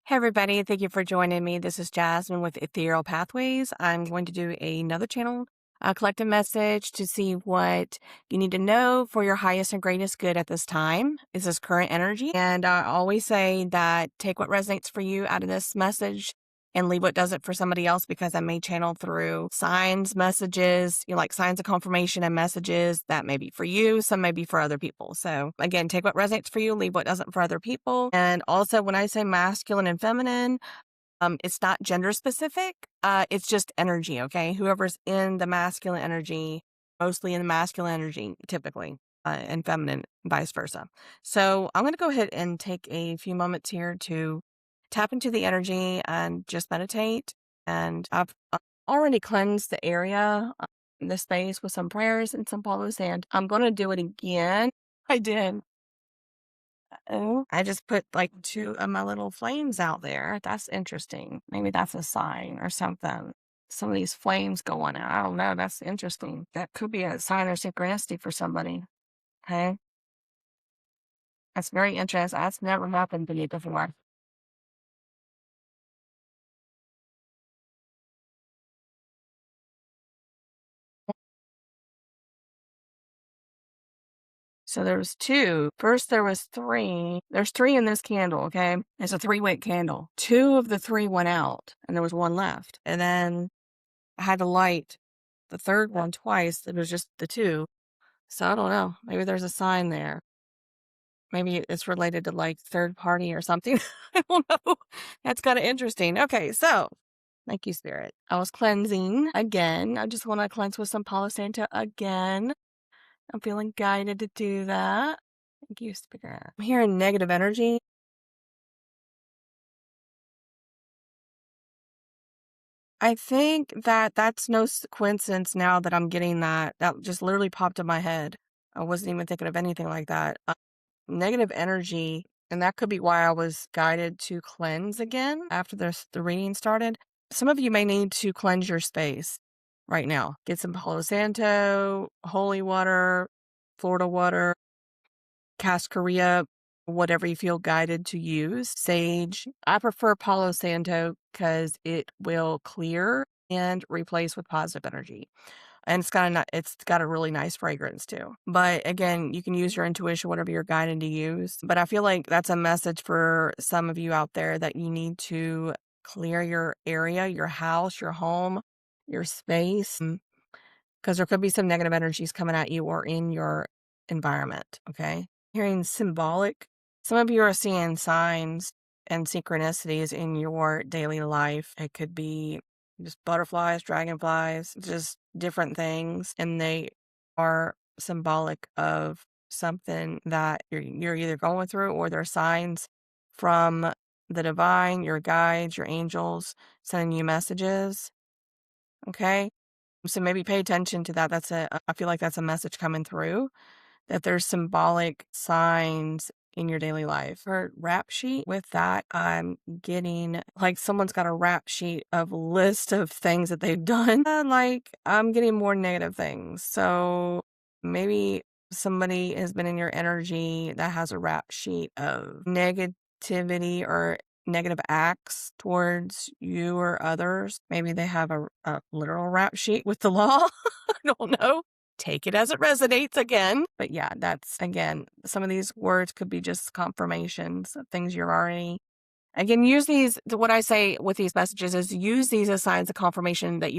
Hey, everybody. Thank you for joining me. This is Jasmine with Ethereal Pathways. I'm going to do another channel, collective message to see what you need to know for your highest and greatest good at this time. This is current energy. And I always say that take what resonates for you out of this message and leave what doesn't for somebody else, because I may channel through signs, messages, like signs of confirmation and messages that may be for you, some may be for other people. So again, take what resonates for you, leave what doesn't for other people. And also when I say masculine and feminine, it's not gender specific. It's just energy. Okay. Whoever's in the masculine energy, mostly in the masculine energy, typically, and feminine, vice versa. So I'm going to go ahead and take a few moments here to tap into the energy and just meditate. And I've already cleansed the area, the space with some prayers and some Palo sand. I'm going to do it again. I did. Oh, I just put like two of my little flames out there. That's interesting. Maybe that's a sign or something. Some of these flames going out. I don't know. That's interesting. That could be a sign or synchronicity for somebody. Okay. That's very interesting. That's never happened to me before. So there was two. First there was three. There's three in this candle, okay? It's a 3-wick candle. Two of the three went out and there was one left. And then I had to light the third one twice. It was just the two. So I don't know. Maybe there's a sign there. Maybe it's related to like third party or something. I don't know. That's kind of interesting. Okay, so thank you, Spirit. I was cleansing again. I just want to cleanse with some Palo Santo again. I'm feeling guided to do that. Thank you, Spirit. I'm hearing negative energy. I think that that's no coincidence now that I'm getting that. That just literally popped in my head. I wasn't even thinking of anything like that. Negative energy, and that could be why I was guided to cleanse again after the reading started. Some of you may need to cleanse your space right now. Get some Palo Santo, holy water, Florida water, cascarilla, whatever you feel guided to use. Sage. I prefer Palo Santo because it will clear and replace with positive energy. And it's got a really nice fragrance too. But again, you can use your intuition, whatever you're guided to use. But I feel like that's a message for some of you out there that you need to clear your area, your house, your home, your space, because there could be some negative energies coming at you or in your environment. Okay. Hearing symbolic. Some of you are seeing signs and synchronicities in your daily life. It could be just butterflies, dragonflies, just different things. And they are symbolic of something that you're either going through, or they're signs from the divine, your guides, your angels sending you messages. Okay. So maybe pay attention to that. I feel like that's a message coming through, that there's symbolic signs in your daily life. For rap sheet with that, I'm getting like someone's got a rap sheet of list of things that they've done. Like I'm getting more negative things. So maybe somebody has been in your energy that has a rap sheet of negativity or negative acts towards you or others. Maybe they have a literal rap sheet with the law. I don't know. Take it as it resonates again. But yeah, that's again, some of these words could be just confirmations of things you're already. Again, use these. What I say with these messages is use these as signs of confirmation that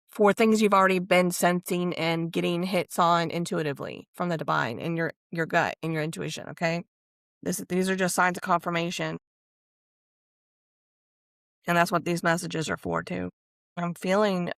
for things you've already been sensing and getting hits on intuitively from the divine and your gut and your intuition. Okay. These are just signs of confirmation. And that's what these messages are for too. I'm feeling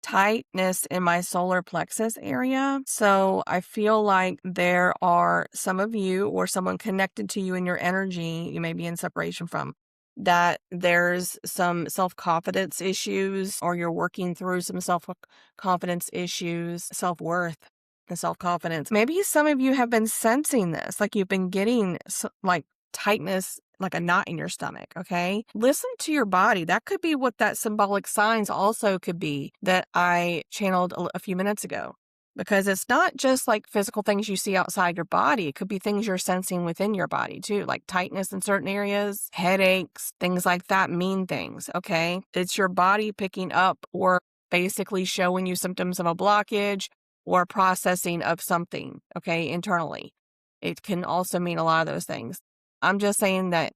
tightness in my solar plexus area. So I feel like there are some of you or someone connected to you in your energy you may be in separation from, that there's some self-confidence issues, or you're working through some self-confidence issues, self-worth and self-confidence. Maybe some of you have been sensing this, like you've been getting like tightness, like a knot in your stomach. Okay. Listen to your body. That could be what that symbolic signs also could be that I channeled a few minutes ago. because it's not just like physical things you see outside your body. It could be things you're sensing within your body too, like tightness in certain areas, headaches, things like that mean things, okay? It's your body picking up or basically showing you symptoms of a blockage or processing of something, okay, internally. It can also mean a lot of those things. I'm just saying that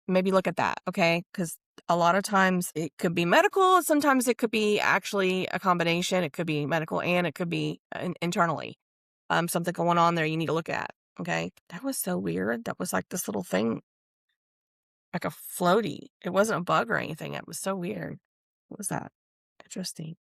maybe look at that, okay? Because a lot of times it could be medical. Sometimes it could be actually a combination. It could be medical and it could be internally. Something going on there you need to look at. Okay. That was so weird. That was like this little thing, like a floaty. It wasn't a bug or anything. It was so weird. What was that? Interesting.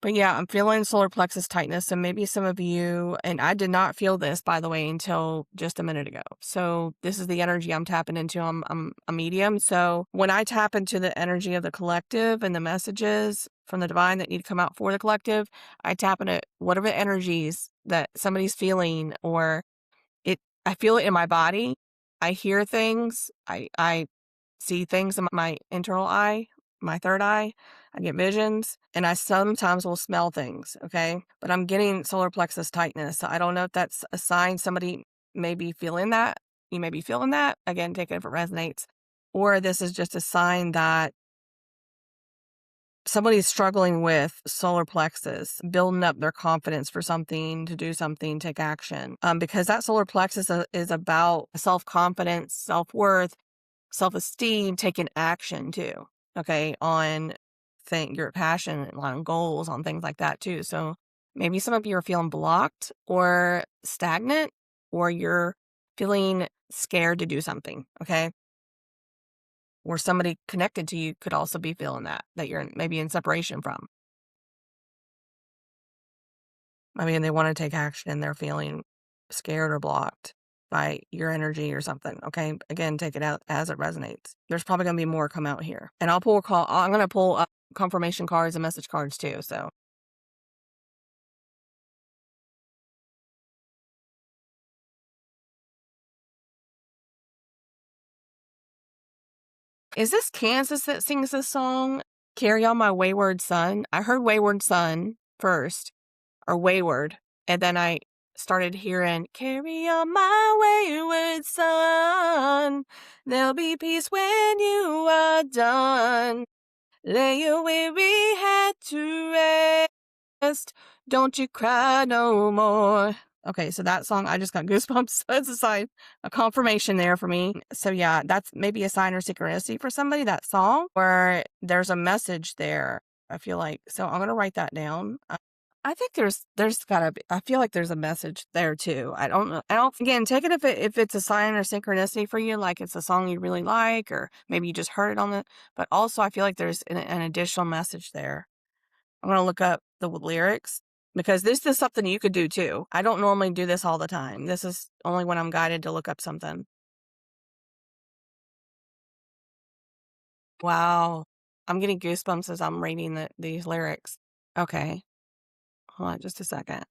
But yeah, I'm feeling solar plexus tightness. And maybe some of you, and I did not feel this, by the way, until just a minute ago. So this is the energy I'm tapping into. I'm a medium. So when I tap into the energy of the collective and the messages from the divine that need to come out for the collective, I tap into whatever energies that somebody's feeling, or I feel it in my body. I hear things. I see things in my internal eye, my third eye. I get visions, and I sometimes will smell things, okay? But I'm getting solar plexus tightness. So I don't know if that's a sign somebody may be feeling that. You may be feeling that. Again, take it if it resonates. Or this is just a sign that somebody's struggling with solar plexus, building up their confidence for something, to do something, take action. Because that solar plexus is about self-confidence, self-worth, self-esteem, taking action too, okay, on your passion, on goals, on things like that too. So maybe some of you are feeling blocked or stagnant, or you're feeling scared to do something, okay? Or somebody connected to you could also be feeling that you're maybe in separation from. I mean, they want to take action and they're feeling scared or blocked by your energy or something. Okay. Again, take it out as it resonates. There's probably going to be more come out here. And I'm going to pull up confirmation cards and message cards too. So is this Kansas that sings this song? Carry on my wayward son. I heard wayward son first, or wayward. And then I started hearing, carry on my wayward son. There'll be peace when you are done. Lay your weary head to rest. Don't you cry no more. Okay, so that song, I just got goosebumps. That's a sign, a confirmation there for me. So yeah, that's maybe a sign or synchronicity for somebody, that song, where there's a message there. I feel like, so I'm going to write that down. I think there's gotta be, I feel like there's a message there too. I don't know. Again, take it if it's a sign or synchronicity for you, like it's a song you really like, or maybe you just heard it but also I feel like there's an additional message there. I'm going to look up the lyrics, because this is something you could do too. I don't normally do this all the time. This is only when I'm guided to look up something. Wow. I'm getting goosebumps as I'm reading these lyrics. Okay. Hold on just a second.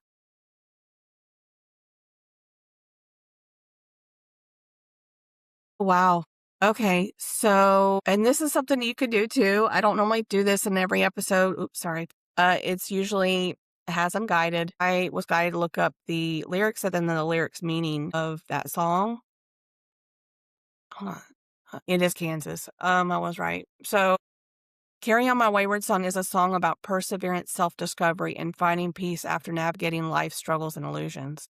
Wow. Okay. So, and this is something you could do too. I don't normally do this in every episode. Oops, sorry. It's usually has them guided. I was guided to look up the lyrics and then the lyrics meaning of that song. Hold on. It is Kansas. I was right. So, Carry On My Wayward Son is a song about perseverance, self-discovery, and finding peace after navigating life's struggles and illusions.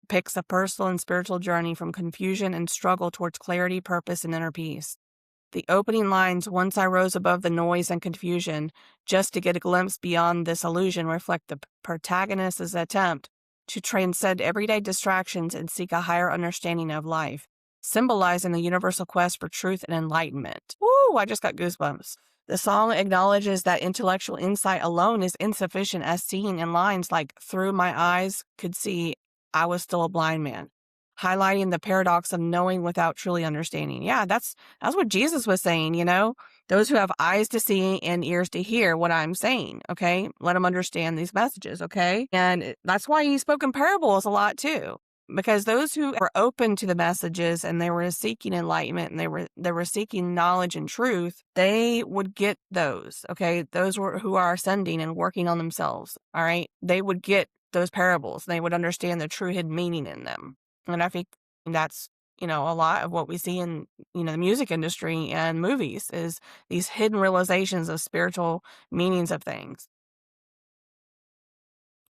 Picks a personal and spiritual journey from confusion and struggle towards clarity, purpose, and inner peace. The opening lines, once I rose above the noise and confusion, just to get a glimpse beyond this illusion, reflect the protagonist's attempt to transcend everyday distractions and seek a higher understanding of life, symbolizing the universal quest for truth and enlightenment. Woo, I just got goosebumps. The song acknowledges that intellectual insight alone is insufficient, as seen in lines like, through my eyes could see, I was still a blind man, highlighting the paradox of knowing without truly understanding. Yeah, that's what Jesus was saying, those who have eyes to see and ears to hear what I'm saying, okay? Let them understand these messages, okay? And that's why he spoke in parables a lot too. because those who were open to the messages and they were seeking enlightenment and they were seeking knowledge and truth, they would get those. Okay, those were who are ascending and working on themselves. All right, they would get those parables. They would understand the true hidden meaning in them, and I think that's a lot of what we see in the music industry and movies is these hidden realizations of spiritual meanings of things.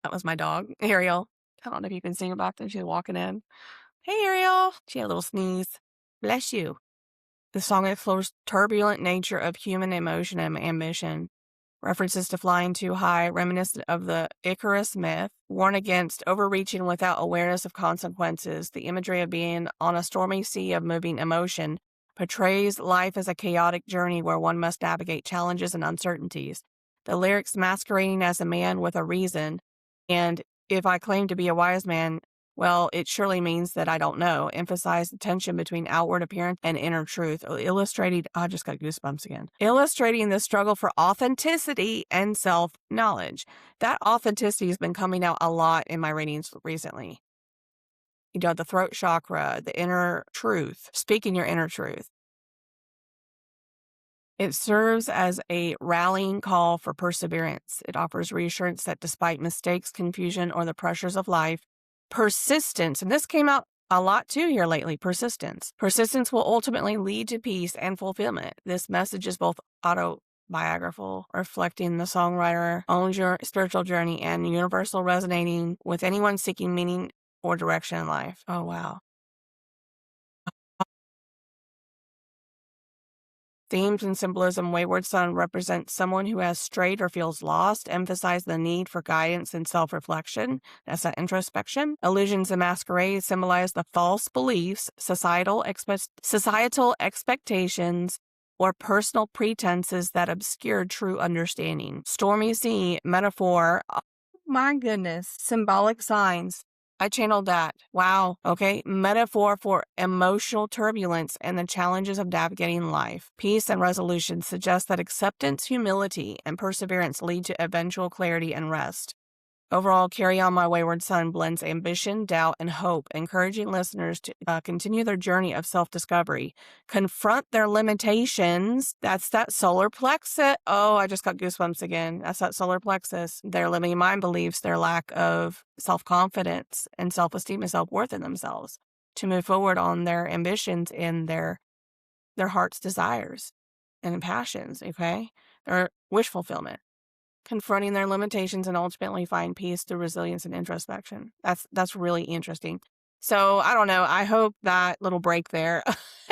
That was my dog, Ariel. I don't know if you can sing about that. She's walking in. Hey, Ariel. She had a little sneeze. Bless you. The song explores turbulent nature of human emotion and ambition. References to flying too high, reminiscent of the Icarus myth, warn against overreaching without awareness of consequences. The imagery of being on a stormy sea of moving emotion portrays life as a chaotic journey where one must navigate challenges and uncertainties. The lyrics masquerading as a man with a reason, and if I claim to be a wise man, well, it surely means that I don't know. Emphasize the tension between outward appearance and inner truth. Illustrating, I just got goosebumps again. Illustrating the struggle for authenticity and self-knowledge. That authenticity has been coming out a lot in my readings recently. The throat chakra, the inner truth, speaking your inner truth. It serves as a rallying call for perseverance. It offers reassurance that despite mistakes, confusion, or the pressures of life, persistence, and this came out a lot too here lately, persistence will ultimately lead to peace and fulfillment. This message is both autobiographical, reflecting the songwriter owns your spiritual journey, and universal, resonating with anyone seeking meaning or direction in life. Oh, wow. Themes and symbolism. Wayward Son represents someone who has strayed or feels lost, emphasize the need for guidance and self-reflection. That's that introspection. Illusions and masquerade symbolize the false beliefs, societal expectations, or personal pretenses that obscure true understanding. Stormy sea, metaphor. Oh my goodness. Symbolic signs. I channeled that. Wow. Okay. Metaphor for emotional turbulence and the challenges of navigating life. Peace and resolution suggest that acceptance, humility, and perseverance lead to eventual clarity and rest. Overall, Carry On My Wayward Son blends ambition, doubt, and hope, encouraging listeners to continue their journey of self-discovery, confront their limitations. That's that solar plexus. Oh, I just got goosebumps again. That's that solar plexus. Their limiting mind beliefs, their lack of self-confidence and self-esteem and self-worth in themselves, to move forward on their ambitions and their heart's desires and passions, okay? Their wish fulfillment. Confronting their limitations and ultimately find peace through resilience and introspection. That's really interesting. So I don't know. I hope that little break there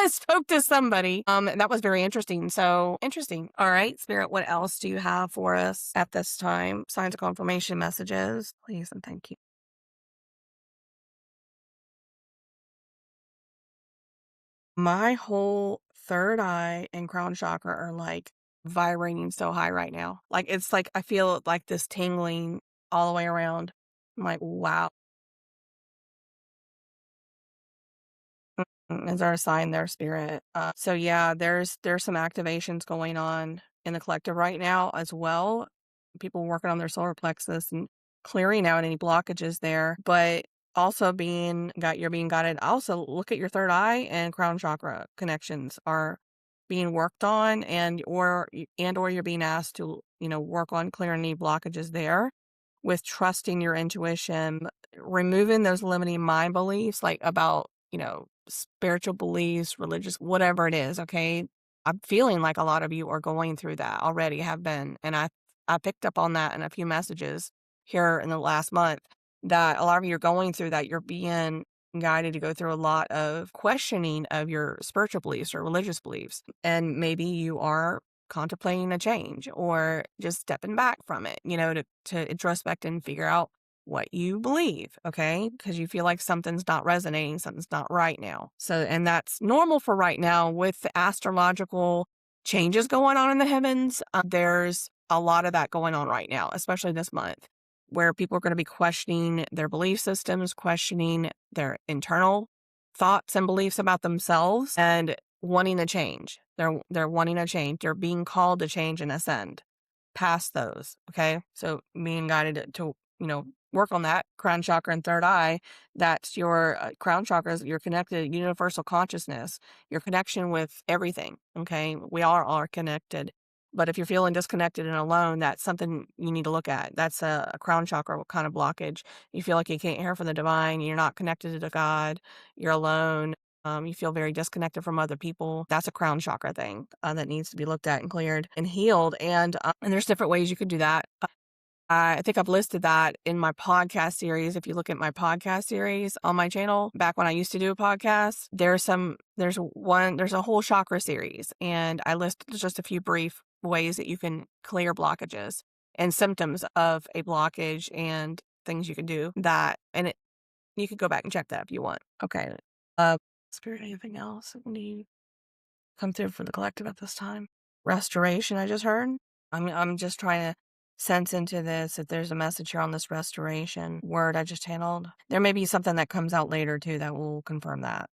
spoke to somebody. That was very interesting. So interesting. All right, Spirit, what else do you have for us at this time? Signs of confirmation messages, please and thank you. My whole third eye and crown chakra are like vibrating so high right now. Like it's like I feel like this tingling all the way around. I'm like, wow. Is there a sign there, Spirit? So yeah, there's some activations going on in the collective right now as well. People working on their solar plexus and clearing out any blockages there, but also you're being guided. Also, look at your third eye and crown chakra connections are being worked on, and or you're being asked to work on clearing any blockages there with trusting your intuition, removing those limiting mind beliefs, like about, spiritual beliefs, religious, whatever it is. Okay. I'm feeling like a lot of you are going through that already, have been. And I picked up on that in a few messages here in the last month that a lot of you are going through that. You're being guided to go through a lot of questioning of your spiritual beliefs or religious beliefs. And maybe you are contemplating a change or just stepping back from it, to introspect and figure out what you believe, okay? Because you feel like something's not resonating, something's not right now. So, and that's normal for right now with the astrological changes going on in the heavens. There's a lot of that going on right now, especially this month, where people are going to be questioning their belief systems, questioning their internal thoughts and beliefs about themselves, and wanting a change. They're wanting a change. They're being called to change and ascend past those. Okay. So being guided to, work on that crown chakra and third eye. That's your crown chakra is your connected universal consciousness, your connection with everything. Okay. We all are connected. But if you're feeling disconnected and alone, that's something you need to look at. That's a crown chakra kind of blockage. You feel like you can't hear from the divine, you're not connected to God, you're alone. You feel very disconnected from other people. That's a crown chakra thing that needs to be looked at and cleared and healed. And there's different ways you could do that. I think I've listed that in my podcast series. If you look at my podcast series on my channel, back when I used to do a podcast, there's a whole chakra series, and I list just a few brief ways that you can clear blockages and symptoms of a blockage and things you can do that. And you could go back and check that if you want. Okay. Uh, Spirit, anything else? Need come through for the collective at this time? Restoration, I just heard. I'm just trying to sense into this if there's a message here on this restoration word I just handled. There may be something that comes out later too that will confirm that.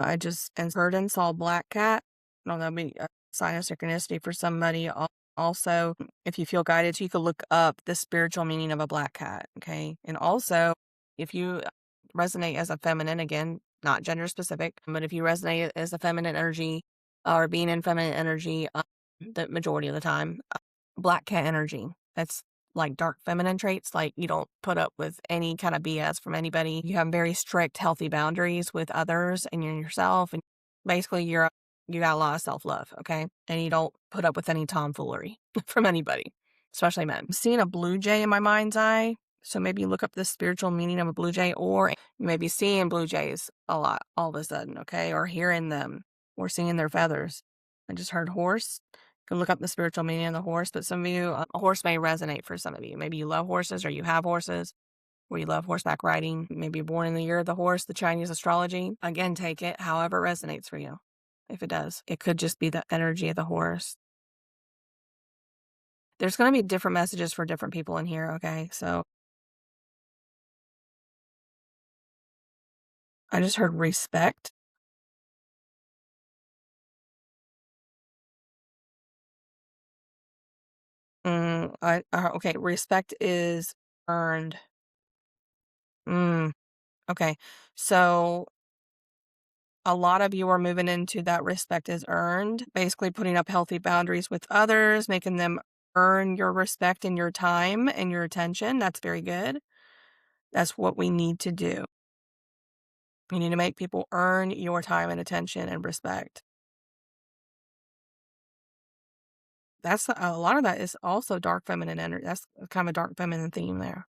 I just inserted and saw black cat. I don't know, maybe a sign of synchronicity for somebody. Also, if you feel guided, you could look up the spiritual meaning of a black cat. Okay. And also, if you resonate as a feminine, again, not gender specific, but if you resonate as a feminine energy or being in feminine energy, the majority of the time, black cat energy. That's like dark feminine traits. Like you don't put up with any kind of BS from anybody. You have very strict, healthy boundaries with others and yourself. And basically you got a lot of self-love. Okay. And you don't put up with any tomfoolery from anybody, especially men. I'm seeing a blue jay in my mind's eye. So maybe look up the spiritual meaning of a blue jay, or you may be seeing blue jays a lot all of a sudden. Okay. Or hearing them or seeing their feathers. I just heard horse. Can look up the spiritual meaning of the horse, but some of you, a horse may resonate for some of you. Maybe you love horses or you have horses or you love horseback riding. Maybe you're born in the year of the horse, the Chinese astrology. Again, take it however it resonates for you. If it does, it could just be the energy of the horse. There's going to be different messages for different people in here. Okay. So I just heard respect. Okay. Respect is earned. Okay. So a lot of you are moving into that respect is earned, basically putting up healthy boundaries with others, making them earn your respect and your time and your attention. That's very good. That's what we need to do. You need to make people earn your time and attention and respect. That's a lot of that is also dark feminine energy. That's kind of a dark feminine theme there.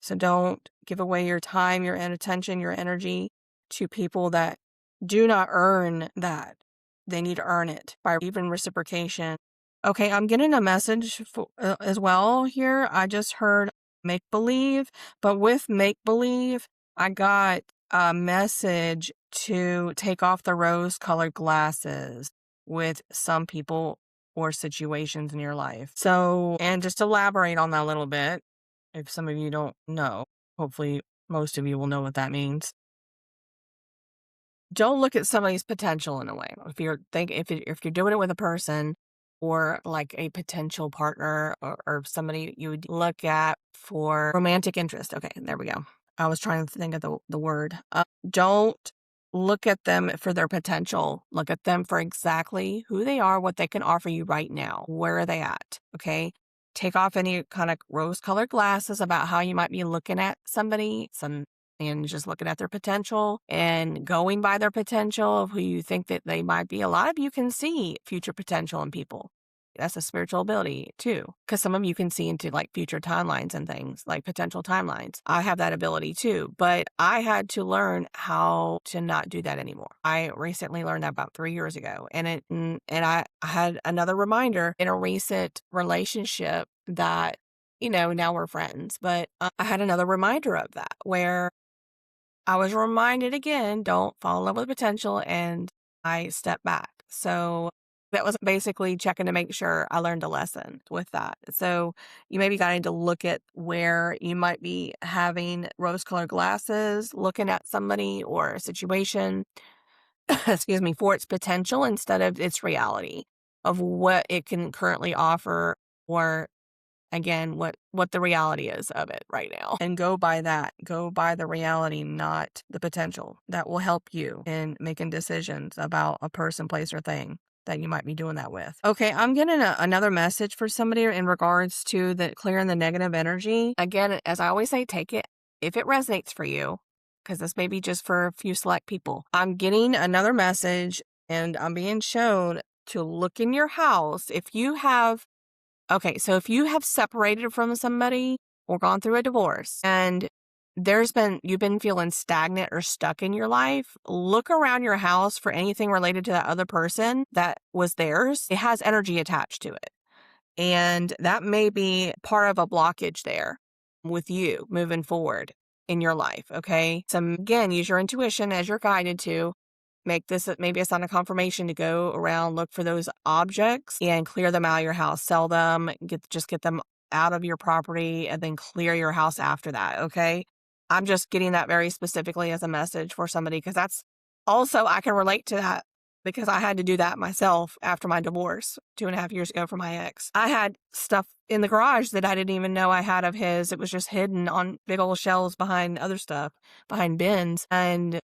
So don't give away your time, your attention, your energy to people that do not earn that. They need to earn it by even reciprocation. Okay, I'm getting a message as well here. I just heard make believe, but with make believe, I got a message to take off the rose colored glasses with some people or situations in your life. So, and just elaborate on that a little bit. If some of you don't know, hopefully most of you will know what that means. Don't look at somebody's potential in a way. If you're doing it with a person or like a potential partner or somebody you would look at for romantic interest. Okay, there we go. I was trying to think of the word. Don't look at them for their potential. Look at them for exactly who they are, what they can offer you right now. Where are they at? Okay. Take off any kind of rose colored glasses about how you might be looking at somebody, and just looking at their potential and going by their potential of who you think that they might be. A lot of you can see future potential in people. That's a spiritual ability too, because some of you can see into like future timelines and things like potential timelines. I have that ability too, but I had to learn how to not do that anymore. I recently learned that about 3 years ago, and I had another reminder in a recent relationship that now we're friends, but I had another reminder of that where I was reminded again, don't fall in love with potential, and I stepped back. So That was basically checking to make sure I learned a lesson with that. So you maybe got to look at where you might be having rose-colored glasses, looking at somebody or a situation, excuse me, for its potential instead of its reality of what it can currently offer, or again, what the reality is of it right now. And go by that. Go by the reality, not the potential. That will help you in making decisions about a person, place, or thing that you might be doing that with. Okay, I'm getting another message for somebody in regards to the clearing the negative energy. Again, as I always say, take it if it resonates for you, because this may be just for a few select people. I'm getting another message and I'm being shown to look in your house. If you have separated from somebody or gone through a divorce and you've been feeling stagnant or stuck in your life, look around your house for anything related to that other person that was theirs. It has energy attached to it. And that may be part of a blockage there with you moving forward in your life. Okay. So again, use your intuition as you're guided to. Make this maybe a sign of confirmation to go around, look for those objects and clear them out of your house, sell them, get them out of your property, and then clear your house after that. Okay. I'm just getting that very specifically as a message for somebody, because that's also, I can relate to that because I had to do that myself after my divorce 2.5 years ago from my ex. I had stuff in the garage that I didn't even know I had of his. It was just hidden on big old shelves behind other stuff, behind bins. And,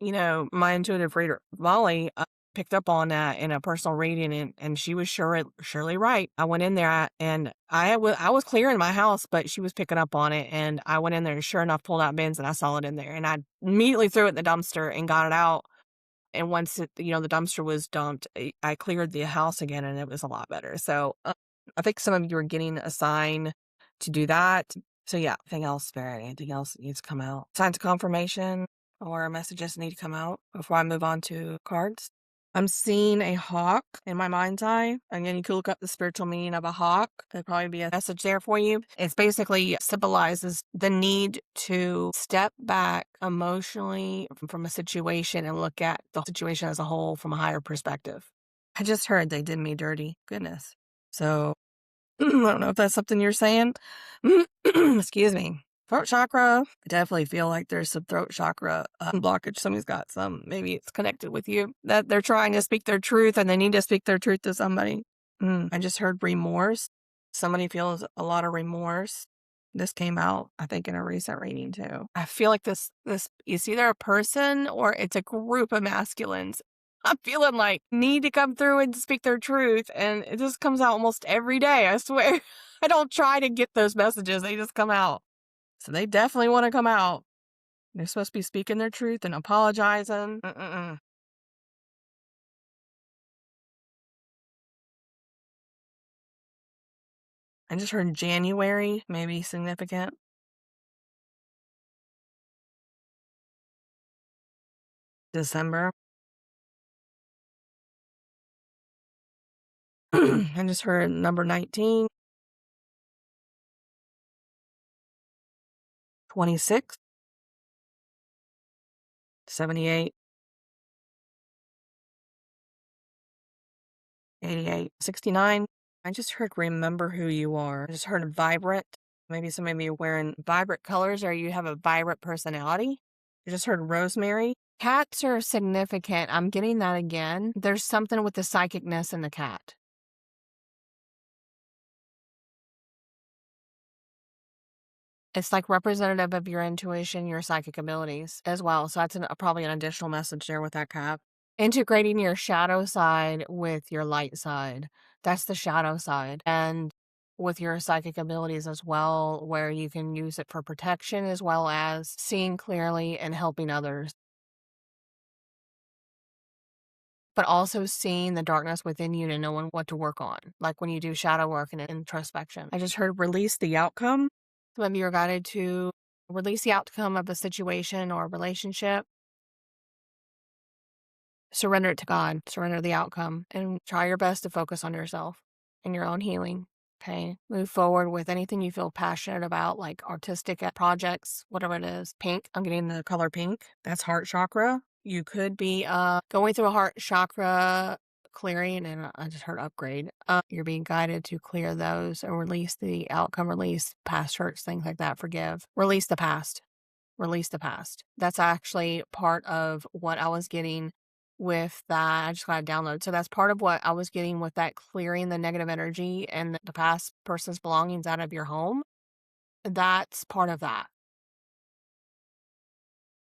my intuitive reader, Molly, picked up on that in a personal reading, and she was surely right. I went in there and I was clearing my house, but she was picking up on it. And I went in there and sure enough pulled out bins and I saw it in there. And I immediately threw it in the dumpster and got it out. And once the dumpster was dumped, I cleared the house again and it was a lot better. So I think some of you are getting a sign to do that. So yeah, anything else, Spirit? Anything else that needs to come out? Signs of confirmation or messages need to come out before I move on to cards. I'm seeing a hawk in my mind's eye. Again, you could look up the spiritual meaning of a hawk. There'd probably be a message there for you. It's basically symbolizes the need to step back emotionally from a situation and look at the situation as a whole from a higher perspective. I just heard they did me dirty. Goodness. So I don't know if that's something you're saying. Excuse me. Throat chakra. I definitely feel like there's some throat chakra blockage. Somebody's got some. Maybe it's connected with you. That they're trying to speak their truth and they need to speak their truth to somebody. I just heard remorse. Somebody feels a lot of remorse. This came out, I think, in a recent reading too. I feel like this is either a person or it's a group of masculines. I'm feeling like need to come through and speak their truth. And it just comes out almost every day, I swear. I don't try to get those messages. They just come out. So they definitely want to come out. They're supposed to be speaking their truth and apologizing. I just heard January, maybe significant. December. I just heard number 19, 26, 78, 88, 69. I just heard remember who you are. I just heard vibrant. Maybe some of you are wearing vibrant colors or you have a vibrant personality. I just heard rosemary. Cats are significant. I'm getting that again. There's something with the psychicness in the cat. It's like representative of your intuition, your psychic abilities as well. So that's probably an additional message there with that cat. Integrating your shadow side with your light side. That's the shadow side. And with your psychic abilities as well, where you can use it for protection as well as seeing clearly and helping others. But also seeing the darkness within you and knowing what to work on. Like when you do shadow work and introspection. I just heard release the outcome. Some of you are guided to release the outcome of a situation or a relationship. Surrender it to God, surrender the outcome, and try your best to focus on yourself and your own healing. Okay. Move forward with anything you feel passionate about, like artistic projects, whatever it is. Pink. I'm getting the color pink. That's heart chakra. You could be going through a heart chakra clearing, and I just heard upgrade. You're being guided to clear those and release the outcome, release past hurts, things like that. Forgive, release the past, release the past. That's actually part of what I was getting with that. I just got a download. So that's part of what I was getting with that clearing the negative energy and the past person's belongings out of your home. That's part of that.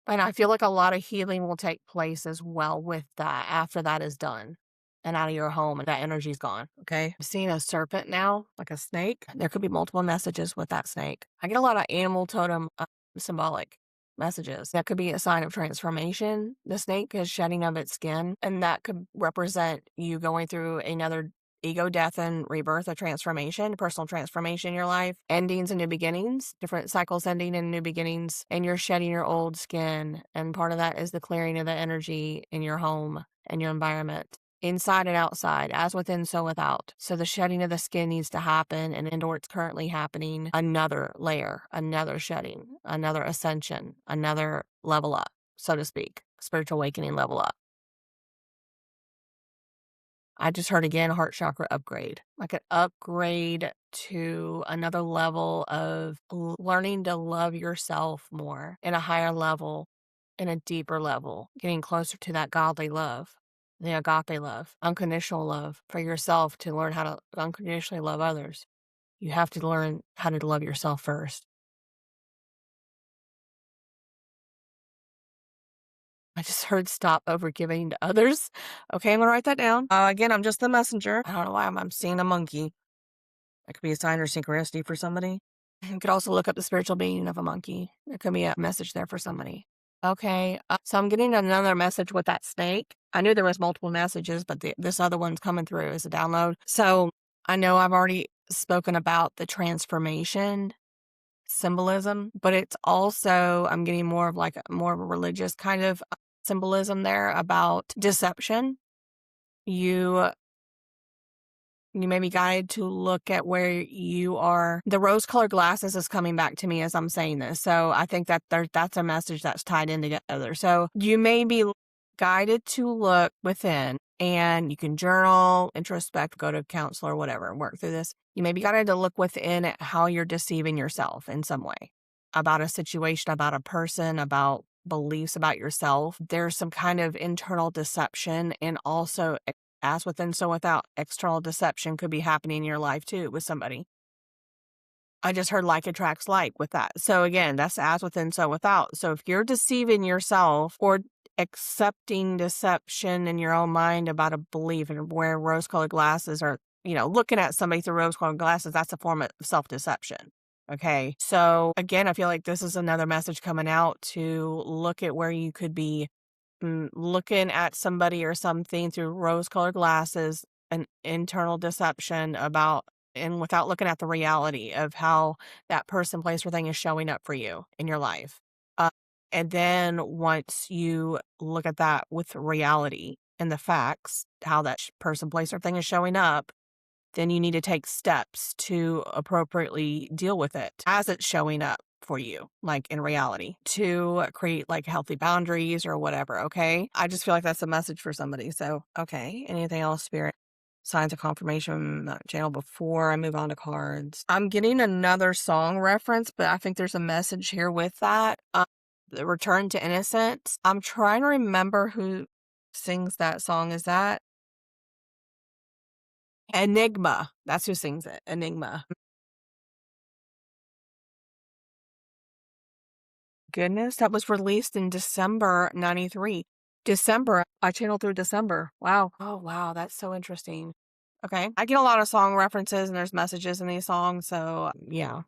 And I feel like a lot of healing will take place as well with that after that is done and out of your home and that energy's gone. Okay. I'm seeing a serpent now, like a snake. There could be multiple messages with that snake. I get a lot of animal totem symbolic messages. That could be a sign of transformation. The snake is shedding of its skin, and that could represent you going through another ego, death, and rebirth, a transformation, personal transformation in your life, endings and new beginnings, different cycles ending and new beginnings, and you're shedding your old skin. And part of that is the clearing of the energy in your home and your environment, inside and outside, as within, so without. So the shedding of the skin needs to happen, and or it's currently happening, another layer, another shedding, another ascension, another level up, so to speak, spiritual awakening level up. I just heard again, heart chakra upgrade, like an upgrade to another level of learning to love yourself more in a higher level, in a deeper level, getting closer to that godly love, the agape love, unconditional love for yourself. To learn how to unconditionally love others, you have to learn how to love yourself first. I just heard stop overgiving to others. Okay, I'm gonna write that down. Again, I'm just the messenger. I don't know why I'm seeing a monkey. That could be a sign or synchronicity for somebody. You could also look up the spiritual being of a monkey. There could be a message there for somebody. Okay, so I'm getting another message with that snake. I knew there was multiple messages, but this other one's coming through as a download. So I know I've already spoken about the transformation symbolism, but it's also, I'm getting more of more of a religious kind of symbolism there about deception. You may be guided to look at where you are. The rose-colored glasses is coming back to me as I'm saying this. So I think that that's a message that's tied in together. So you may be guided to look within, and you can journal, introspect, go to a counselor, whatever, and work through this. You may be guided to look within at how you're deceiving yourself in some way about a situation, about a person, about beliefs about yourself. There's some kind of internal deception, and also as within, so without, external deception could be happening in your life too with somebody. I just heard like attracts like with that. So again, that's as within, so without. So if you're deceiving yourself or accepting deception in your own mind about a belief and wearing rose-colored glasses, or, looking at somebody through rose-colored glasses, that's a form of self-deception. Okay. So again, I feel like this is another message coming out to look at where you could be looking at somebody or something through rose-colored glasses, an internal deception about, and without looking at the reality of how that person, place, or thing is showing up for you in your life. And then once you look at that with reality and the facts, how that person, place, or thing is showing up, then you need to take steps to appropriately deal with it as it's showing up for you, like in reality, to create like healthy boundaries or whatever. Okay. I just feel like that's a message for somebody. So, okay. Anything else, Spirit? Signs of confirmation channel before I move on to cards. I'm getting another song reference, but I think there's a message here with that. The Return to Innocence. I'm trying to remember who sings that song. Is that Enigma? That's who sings it. Enigma. Goodness, that was released in December 93. December. I channeled through December. Wow. Oh, wow. That's so interesting. Okay. I get a lot of song references, and there's messages in these songs. So, yeah.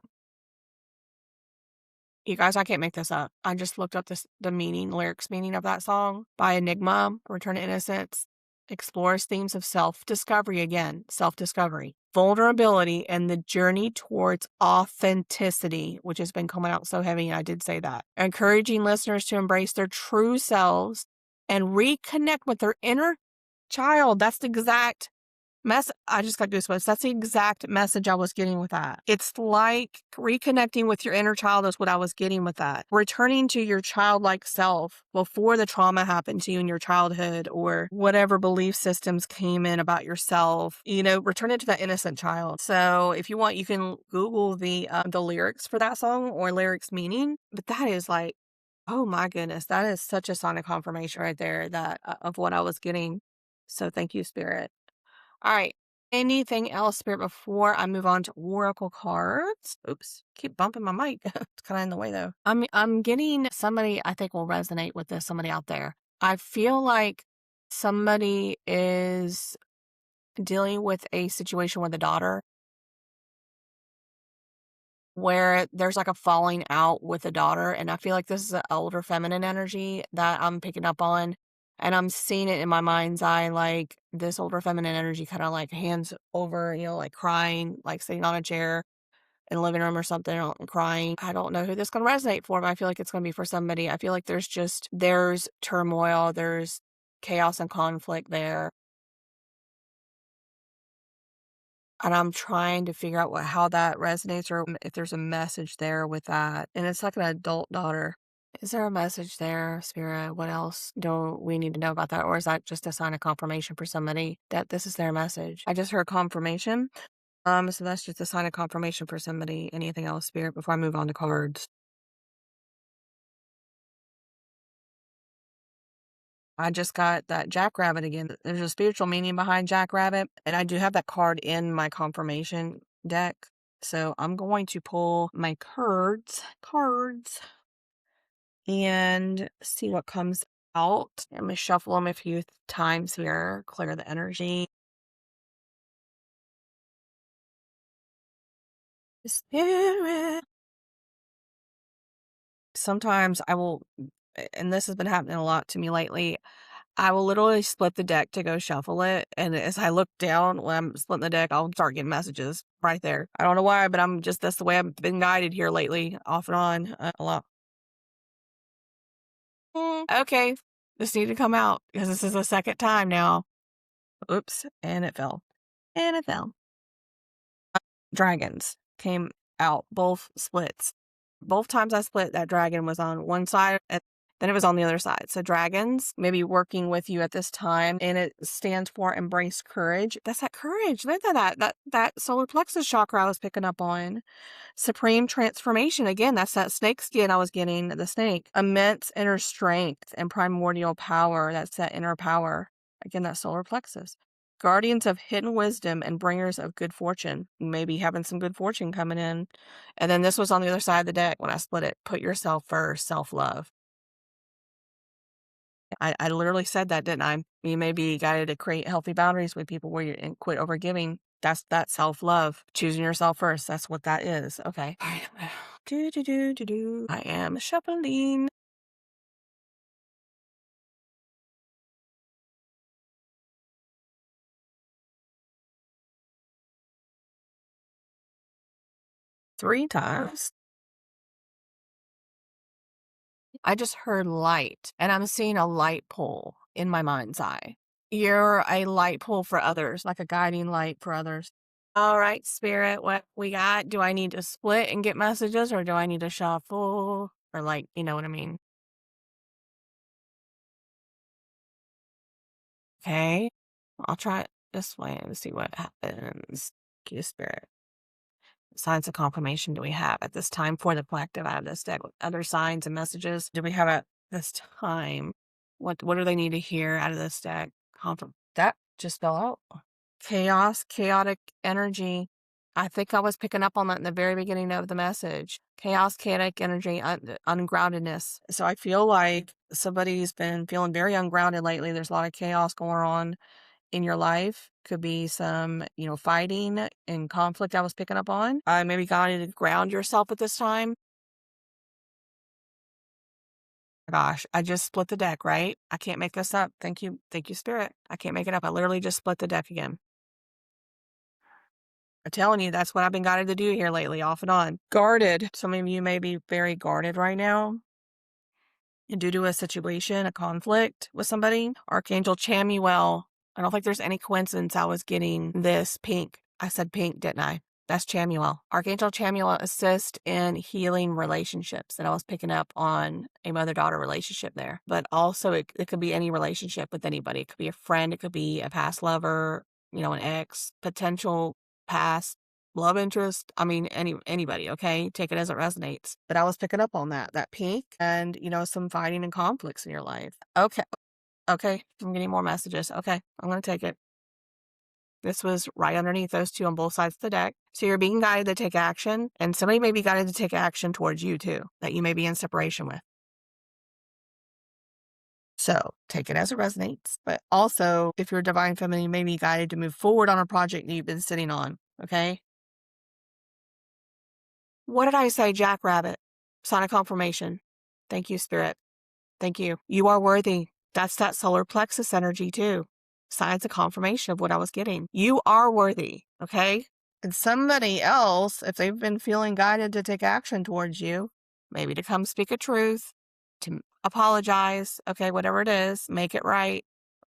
You guys, I can't make this up. I just looked up the lyrics meaning of that song by Enigma. Return to Innocence explores themes of self-discovery again, self-discovery, vulnerability, and the journey towards authenticity, which has been coming out so heavy, and I did say that. Encouraging listeners to embrace their true selves and reconnect with their inner child. That's the exact I just got goosebumps. That's the exact message I was getting with that. It's like reconnecting with your inner child is what I was getting with that. Returning to your childlike self before the trauma happened to you in your childhood or whatever belief systems came in about yourself, return it to that innocent child. So if you want, you can Google the lyrics for that song or lyrics meaning, but that is like, oh my goodness, that is such a sign of confirmation right there that of what I was getting. So thank you, Spirit. All right. Anything else, Spirit, before I move on to Oracle cards? Oops, keep bumping my mic. It's kind of in the way though. I'm getting somebody I think will resonate with this, somebody out there. I feel like somebody is dealing with a situation with a daughter where there's like a falling out with a daughter. And I feel like this is an older feminine energy that I'm picking up on. And I'm seeing it in my mind's eye, like this older feminine energy kind of like hands over, like crying, like sitting on a chair in the living room or something, crying. I don't know who this can resonate for, but I feel like it's going to be for somebody. I feel like there's turmoil, there's chaos and conflict there. And I'm trying to figure out how that resonates or if there's a message there with that. And it's like an adult daughter. Is there a message there, Spirit? What else do we need to know about that? Or is that just a sign of confirmation for somebody that this is their message? I just heard confirmation. So that's just a sign of confirmation for somebody. Anything else, Spirit, before I move on to cards? I just got that Jackrabbit again. There's a spiritual meaning behind Jackrabbit, and I do have that card in my confirmation deck. So I'm going to pull my cards, and see what comes out. I'm going to shuffle them a few times here, clear the energy. Spirit. Sometimes I will, and this has been happening a lot to me lately, I will literally split the deck to go shuffle it. And as I look down when I'm splitting the deck, I'll start getting messages right there. I don't know why, but that's the way I've been guided here lately, off and on, a lot. Okay, this need to come out because this is the second time now. Oops, and it fell. And it fell. Dragons came out, both splits. Both times I split, that dragon was on one side and then it was on the other side. So dragons may be working with you at this time, and it stands for embrace courage. That's that courage. Look at that solar plexus chakra I was picking up on. Supreme transformation. Again, that's that snake skin I was getting, the snake. Immense inner strength and primordial power. That's that inner power. Again, that solar plexus. Guardians of hidden wisdom and bringers of good fortune. Maybe having some good fortune coming in. And then this was on the other side of the deck when I split it. Put yourself first, self-love. I literally said that, didn't I? You may be guided to create healthy boundaries with people where you quit overgiving. That's that self-love. Choosing yourself first. That's what that is. Okay. All right. I am shuffling. Three times. I just heard light, and I'm seeing a light pole in my mind's eye. You're a light pole for others, like a guiding light for others. All right, Spirit, what we got? Do I need to split and get messages, or do I need to shuffle? Or like, you know what I mean? Okay, I'll try it this way and see what happens. Thank you, Spirit. Signs of confirmation do we have at this time for the collective out of this deck? Other signs and messages do we have at this time? What do they need to hear out of this deck? That just fell out. Chaos, chaotic energy. I think I was picking up on that in the very beginning of the message. Chaos, chaotic energy, ungroundedness. So I feel like somebody's been feeling very ungrounded lately. There's a lot of chaos going on in your life. Could be some, fighting and conflict I was picking up on. Maybe God need to ground yourself at this time. Gosh, I just split the deck, right? I can't make this up. Thank you, Spirit. I can't make it up. I literally just split the deck again. I'm telling you, that's what I've been guided to do here lately, off and on. Guarded. Some of you may be very guarded right now due to a situation, a conflict with somebody. Archangel Chamuel. I don't think there's any coincidence I was getting this pink. I said pink, didn't I? That's Chamuel. Archangel Chamuel assists in healing relationships. And I was picking up on a mother-daughter relationship there. But also it could be any relationship with anybody. It could be a friend. It could be a past lover, an ex, potential past love interest. I mean, anybody, okay? Take it as it resonates. But I was picking up on that pink and, some fighting and conflicts in your life. Okay. Okay. I'm getting more messages. Okay. I'm going to take it. This was right underneath those two on both sides of the deck. So you're being guided to take action, and somebody may be guided to take action towards you too, that you may be in separation with. So take it as it resonates. But also, if you're divine feminine, you may be guided to move forward on a project that you've been sitting on. Okay. What did I say, Jackrabbit? Sign of confirmation. Thank you, Spirit. Thank you. You are worthy. That's that solar plexus energy too. Signs of confirmation of what I was getting. You are worthy, okay? And somebody else, if they've been feeling guided to take action towards you, maybe to come speak a truth, to apologize, okay, whatever it is, make it right,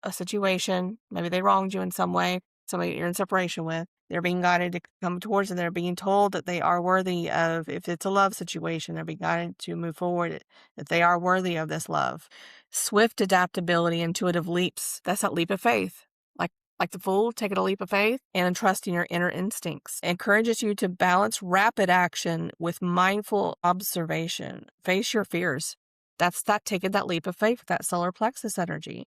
a situation, maybe they wronged you in some way, somebody you're in separation with, they're being guided to come towards and they're being told that they are worthy of, if it's a love situation, they're being guided to move forward, that they are worthy of this love. Swift adaptability, intuitive leaps. That's that leap of faith. Like the fool, taking a leap of faith and trusting your inner instincts. It encourages you to balance rapid action with mindful observation. Face your fears. That's taking that leap of faith with that solar plexus energy.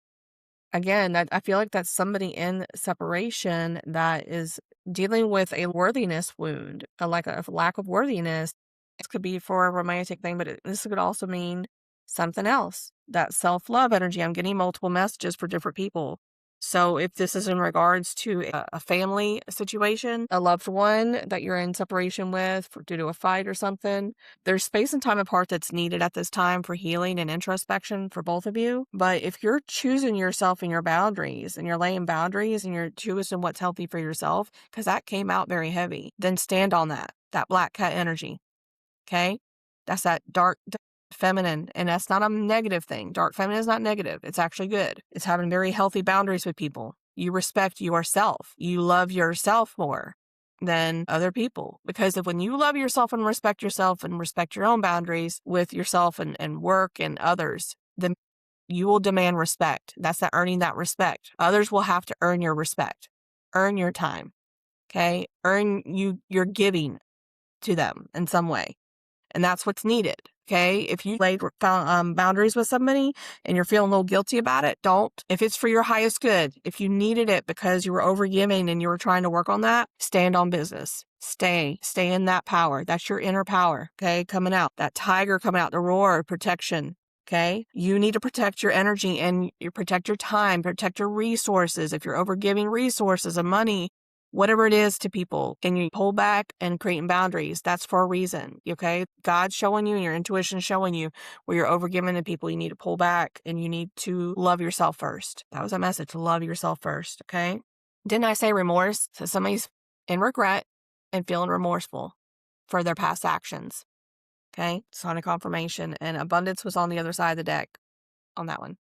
Again, I feel like that's somebody in separation that is dealing with a worthiness wound, like a lack of worthiness. This could be for a romantic thing, but this could also mean something else. That self-love energy. I'm getting multiple messages for different people. So if this is in regards to a family situation, a loved one that you're in separation with due to a fight or something, there's space and time apart that's needed at this time for healing and introspection for both of you. But if you're choosing yourself and your boundaries and you're laying boundaries and you're choosing what's healthy for yourself, because that came out very heavy, then stand on that black cat energy. Okay? That's that dark feminine, and that's not a negative thing. Dark feminine is not negative. It's actually good. It's having very healthy boundaries with people. You respect yourself. You love yourself more than other people, because when you love yourself and respect your own boundaries with yourself and work and others, then you will demand respect. That's that earning that respect. Others will have to earn your respect, earn your time. Okay. You're giving to them in some way. And that's what's needed. Okay. If you laid boundaries with somebody and you're feeling a little guilty about it, don't. If it's for your highest good, if you needed it because you were overgiving and you were trying to work on that, stand on business. Stay in that power. That's your inner power. Okay. Coming out, that tiger coming out, the roar, protection. Okay. You need to protect your energy and you protect your time, protect your resources. If you're overgiving resources and money, whatever it is to people, and you pull back and creating boundaries, that's for a reason, okay? God's showing you and your intuition showing you where you're overgiving to people. You need to pull back and you need to love yourself first. That was a message, love yourself first, okay? Didn't I say remorse? So somebody's in regret and feeling remorseful for their past actions, okay? Sign of confirmation, and abundance was on the other side of the deck on that one.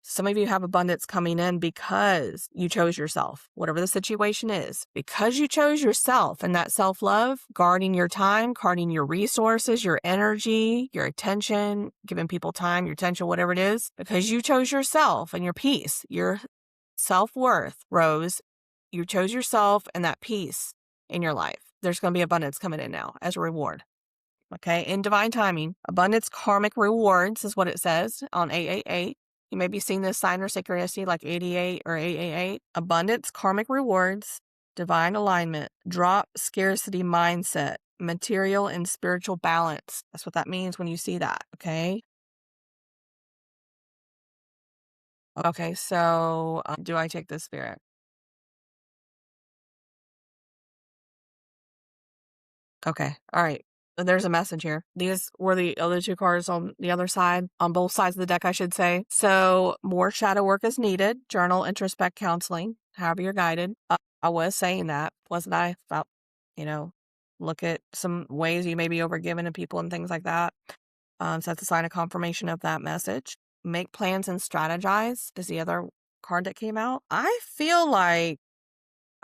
Some of you have abundance coming in because you chose yourself, whatever the situation is. Because you chose yourself and that self-love, guarding your time, guarding your resources, your energy, your attention, giving people time, your attention, whatever it is. Because you chose yourself and your peace, your self-worth, Rose, you chose yourself and that peace in your life. There's going to be abundance coming in now as a reward. Okay, in divine timing, abundance karmic rewards is what it says on 888. You may be seeing this sign or synchronicity like 88 or 888. Abundance, karmic rewards, divine alignment, drop scarcity mindset, material and spiritual balance. That's what that means when you see that, okay? Okay, so do I take this, Spirit? Okay, all right. There's a message here. These were the other two cards on the other side, on both sides of the deck, I should say. So more shadow work is needed. Journal, introspect, counseling, however you're guided. I was saying that, wasn't I? About, look at some ways you may be overgiven to people and things like that. So that's a sign of confirmation of that message. Make plans and strategize is the other card that came out. I feel like,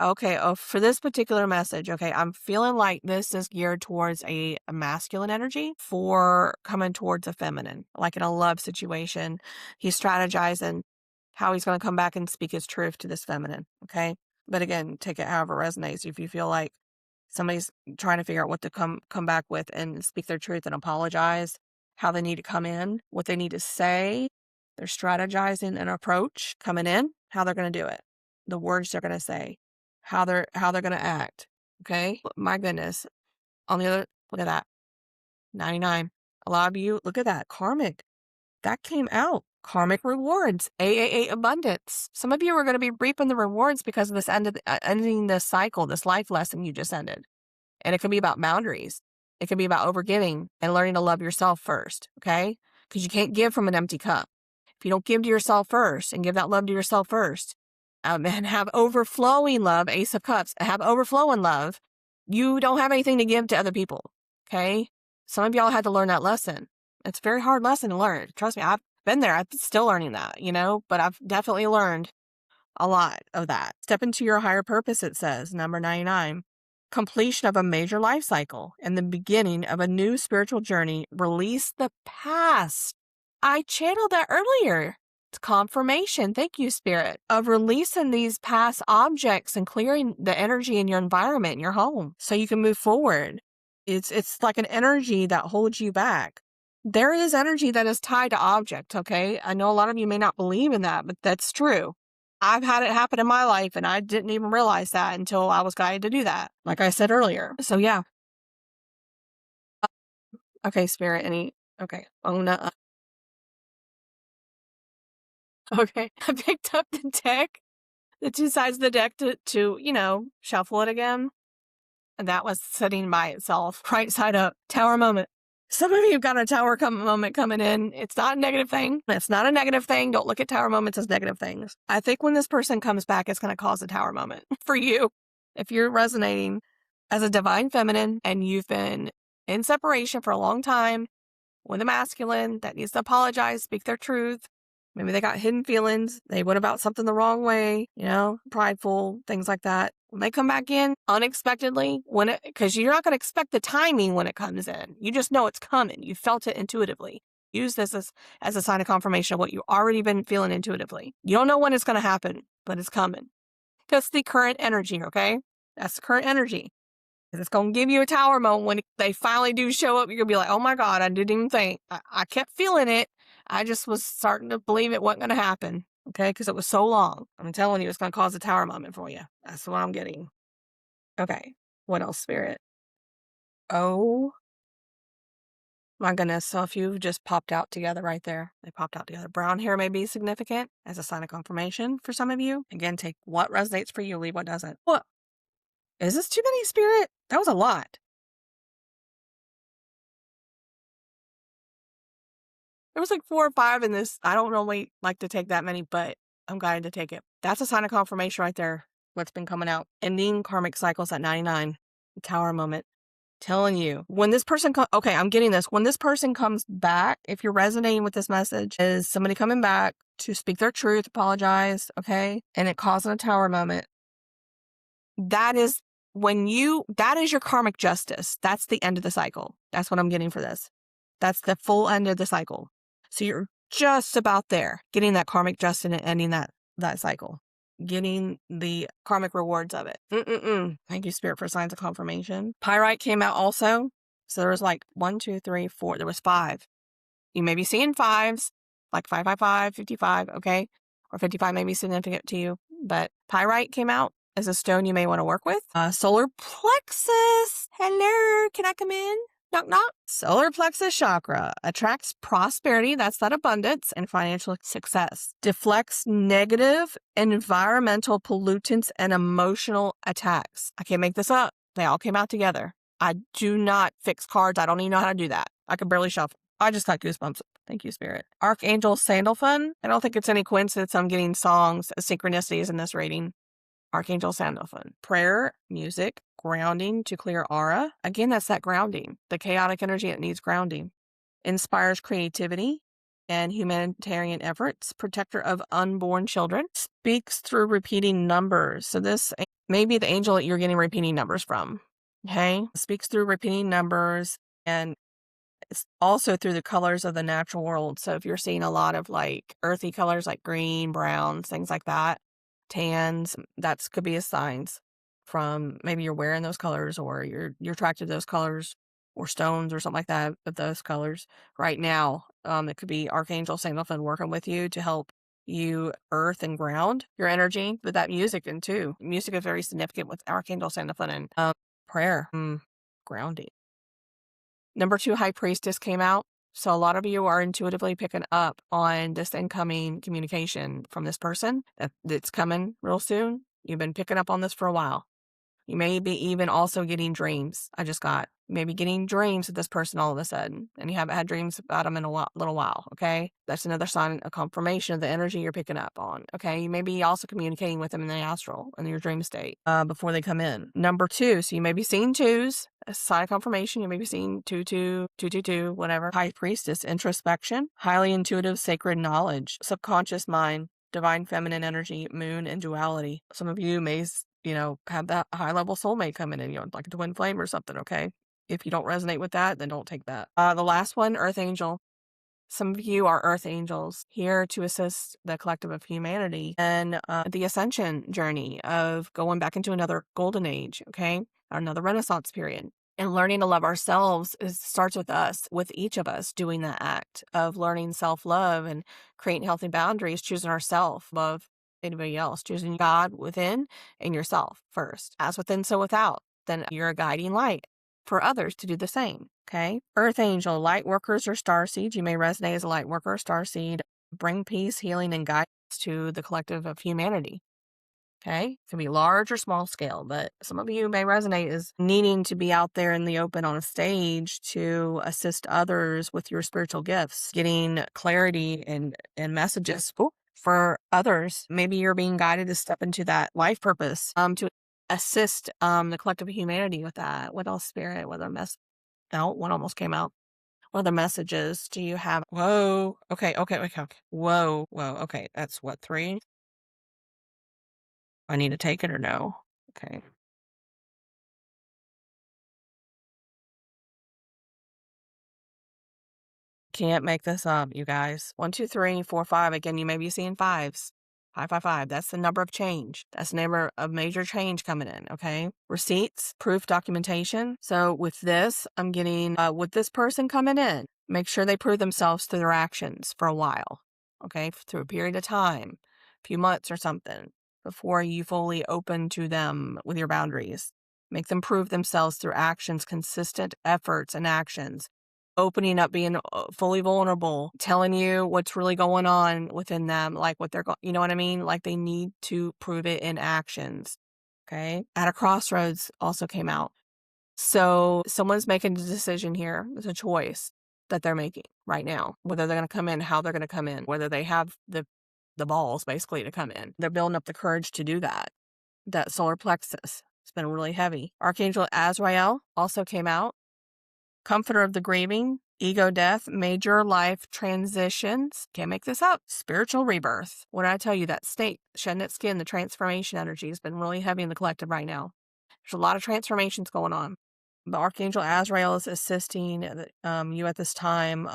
okay, for this particular message, okay, I'm feeling like this is geared towards a masculine energy for coming towards a feminine, like in a love situation. He's strategizing how he's going to come back and speak his truth to this feminine, okay? But again, take it however resonates. If you feel like somebody's trying to figure out what to come back with and speak their truth and apologize, how they need to come in, what they need to say, they're strategizing an approach coming in, how they're going to do it, the words they're going to say, how they're going to act. Okay. My goodness. On the other, look at that. 99. A lot of you, look at that. Karmic. That came out. Karmic rewards. AAA abundance. Some of you are going to be reaping the rewards because of this ending this cycle, this life lesson you just ended. And it can be about boundaries. It can be about overgiving and learning to love yourself first. Okay. Because you can't give from an empty cup. If you don't give to yourself first and give that love to yourself first, and have overflowing love, Ace of Cups, have overflowing love, you don't have anything to give to other people, okay? Some of y'all had to learn that lesson. It's a very hard lesson to learn. Trust me, I've been there. I'm still learning that, but I've definitely learned a lot of that. Step into your higher purpose, it says, number 99. Completion of a major life cycle and the beginning of a new spiritual journey. Release the past. I channeled that earlier. It's confirmation. Thank you, Spirit, of releasing these past objects and clearing the energy in your environment, in your home, so you can move forward. It's like an energy that holds you back. There is energy that is tied to objects, okay? I know a lot of you may not believe in that, but that's true. I've had it happen in my life, and I didn't even realize that until I was guided to do that, like I said earlier. So, yeah. Okay, Spirit, okay, okay, I picked up the deck, the two sides of the deck to shuffle it again. And that was sitting by itself, right side up. Tower moment. Some of you have got a tower moment coming in. It's not a negative thing. It's not a negative thing. Don't look at tower moments as negative things. I think when this person comes back, it's going to cause a tower moment for you. If you're resonating as a divine feminine and you've been in separation for a long time with a masculine that needs to apologize, speak their truth. Maybe they got hidden feelings. They went about something the wrong way, prideful, things like that. When they come back in unexpectedly, because you're not going to expect the timing when it comes in. You just know it's coming. You felt it intuitively. Use this as a sign of confirmation of what you've already been feeling intuitively. You don't know when it's going to happen, but it's coming. That's the current energy, okay? That's the current energy. It's going to give you a tower moment when they finally do show up. You're going to be like, oh my God, I didn't even think. I kept feeling it. I just was starting to believe it wasn't going to happen. Okay, because it was so long. I'm telling you, it's going to cause a tower moment for you. That's what I'm getting. Okay, what else, Spirit? Oh, my goodness. So a few just popped out together right there. They popped out together. Brown hair may be significant as a sign of confirmation for some of you. Again, take what resonates for you, leave what doesn't. What? Is this too many, Spirit? That was a lot. There was like 4 or 5 in this. I don't normally like to take that many, but I'm guided to take it. That's a sign of confirmation right there. What's been coming out. Ending karmic cycles at 99. Tower moment. Telling you. When this person okay, I'm getting this. When this person comes back, if you're resonating with this message, is somebody coming back to speak their truth, apologize, okay? And it causing a tower moment. That is your karmic justice. That's the end of the cycle. That's what I'm getting for this. That's the full end of the cycle. So you're just about there, getting that karmic justice and ending that cycle, getting the karmic rewards of it. Thank you, Spirit, for signs of confirmation. Pyrite came out also. So there was like 1, 2, 3, 4. There was 5. You may be seeing 5s, like 555, 55, okay? Or 55 may be significant to you. But pyrite came out as a stone you may want to work with. Solar plexus. Hello, can I come in? Knock, knock. Solar plexus chakra attracts prosperity, that's that abundance, and financial success. Deflects negative environmental pollutants and emotional attacks. I can't make this up. They all came out together. I do not fix cards. I don't even know how to do that. I can barely shuffle. I just got goosebumps. Thank you, Spirit. Archangel Sandalphon. I don't think it's any coincidence I'm getting songs, synchronicities in this reading. Archangel Sandalphon. Prayer, music, grounding to clear aura. Again, that's that grounding. The chaotic energy, it needs grounding. Inspires creativity. and humanitarian efforts, protector of unborn children, speaks through repeating numbers. So this may be the angel that you're getting repeating numbers from. Okay, speaks through repeating numbers, and it's also through the colors of the natural world. So if you're seeing a lot of like earthy colors like green, browns, things like that, tans, that's could be a signs from maybe you're wearing those colors, or you're attracted to those colors, or stones or something like that of those colors right now. It could be Archangel Sandalphon working with you to help you earth and ground your energy, but that music in too. Music is very significant with Archangel Sandalphon and prayer, grounding. Number 2, High Priestess came out. So a lot of you are intuitively picking up on this incoming communication from this person that's coming real soon. You've been picking up on this for a while. You may be even also getting dreams. I just got maybe getting dreams of this person all of a sudden, and you haven't had dreams about them in a little while. Okay. That's another sign, a confirmation of the energy you're picking up on. Okay. You may be also communicating with them in the astral in your dream state before they come in. Number 2. So you may be seeing twos, a sign of confirmation. You may be seeing 222, whatever. High Priestess, introspection, highly intuitive, sacred knowledge, subconscious mind, divine feminine energy, moon, and duality. Some of you may have that high level soulmate coming in, like a twin flame or something. Okay. If you don't resonate with that, then don't take that. The last one, Earth Angel. Some of you are Earth Angels here to assist the collective of humanity and the ascension journey of going back into another golden age. Okay. Another Renaissance period. And learning to love ourselves starts with us, with each of us doing that act of learning self-love and creating healthy boundaries, choosing ourselves above anybody else, choosing God within and yourself first. As within, so without. Then you're a guiding light for others to do the same. Okay. Earth Angel, light workers or starseeds. You may resonate as a light worker or starseed. Bring peace, healing, and guidance to the collective of humanity. Okay. It can be large or small scale, but some of you may resonate as needing to be out there in the open on a stage to assist others with your spiritual gifts, getting clarity and messages for others. Maybe you're being guided to step into that life purpose to assist the collective of humanity with that. What else, Spirit? What other one almost came out. What other messages do you have? Whoa. Okay. Whoa. Okay. That's what, 3? I need to take it or no? Okay. Can't make this up, you guys. 1, 2, 3, 4, 5. Again, you may be seeing fives. 555. That's the number of change. That's the number of major change coming in. Okay. Receipts, proof, documentation. So with this, I'm getting with this person coming in, make sure they prove themselves through their actions for a while. Okay. Through a period of time, a few months or something, before you fully open to them with your boundaries. Make them prove themselves through actions, consistent efforts and actions. Opening up, being fully vulnerable, telling you what's really going on within them, like what they're going, you know what I mean? Like they need to prove it in actions. Okay. At a crossroads also came out. So someone's making a decision here. It's a choice that they're making right now, whether they're going to come in, how they're going to come in, whether they have the balls basically to come in. They're building up the courage to do that. That solar plexus, it's been really heavy. Archangel Azrael also came out. Comforter of the grieving, ego death, major life transitions. Can't make this up. Spiritual rebirth. What did I tell you? That state, shedding its skin, the transformation energy has been really heavy in the collective right now. There's a lot of transformations going on. The Archangel Azrael is assisting you at this time.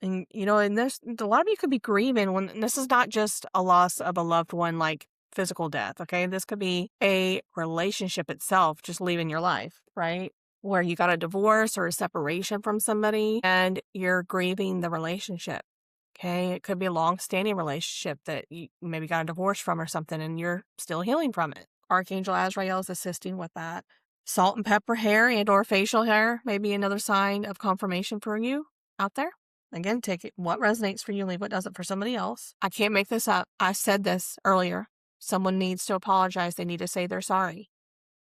And, and there's a lot of you could be grieving when this is not just a loss of a loved one, like physical death. Okay. This could be a relationship itself, just leaving your life, right? Where you got a divorce or a separation from somebody and you're grieving the relationship. Okay. It could be a long-standing relationship that you maybe got a divorce from or something and you're still healing from it. Archangel Azrael is assisting with that. Salt and pepper hair and or facial hair may be another sign of confirmation for you out there. Again, take it what resonates for you, leave what doesn't for somebody else. I can't make this up. I said this earlier. Someone needs to apologize. They need to say they're sorry.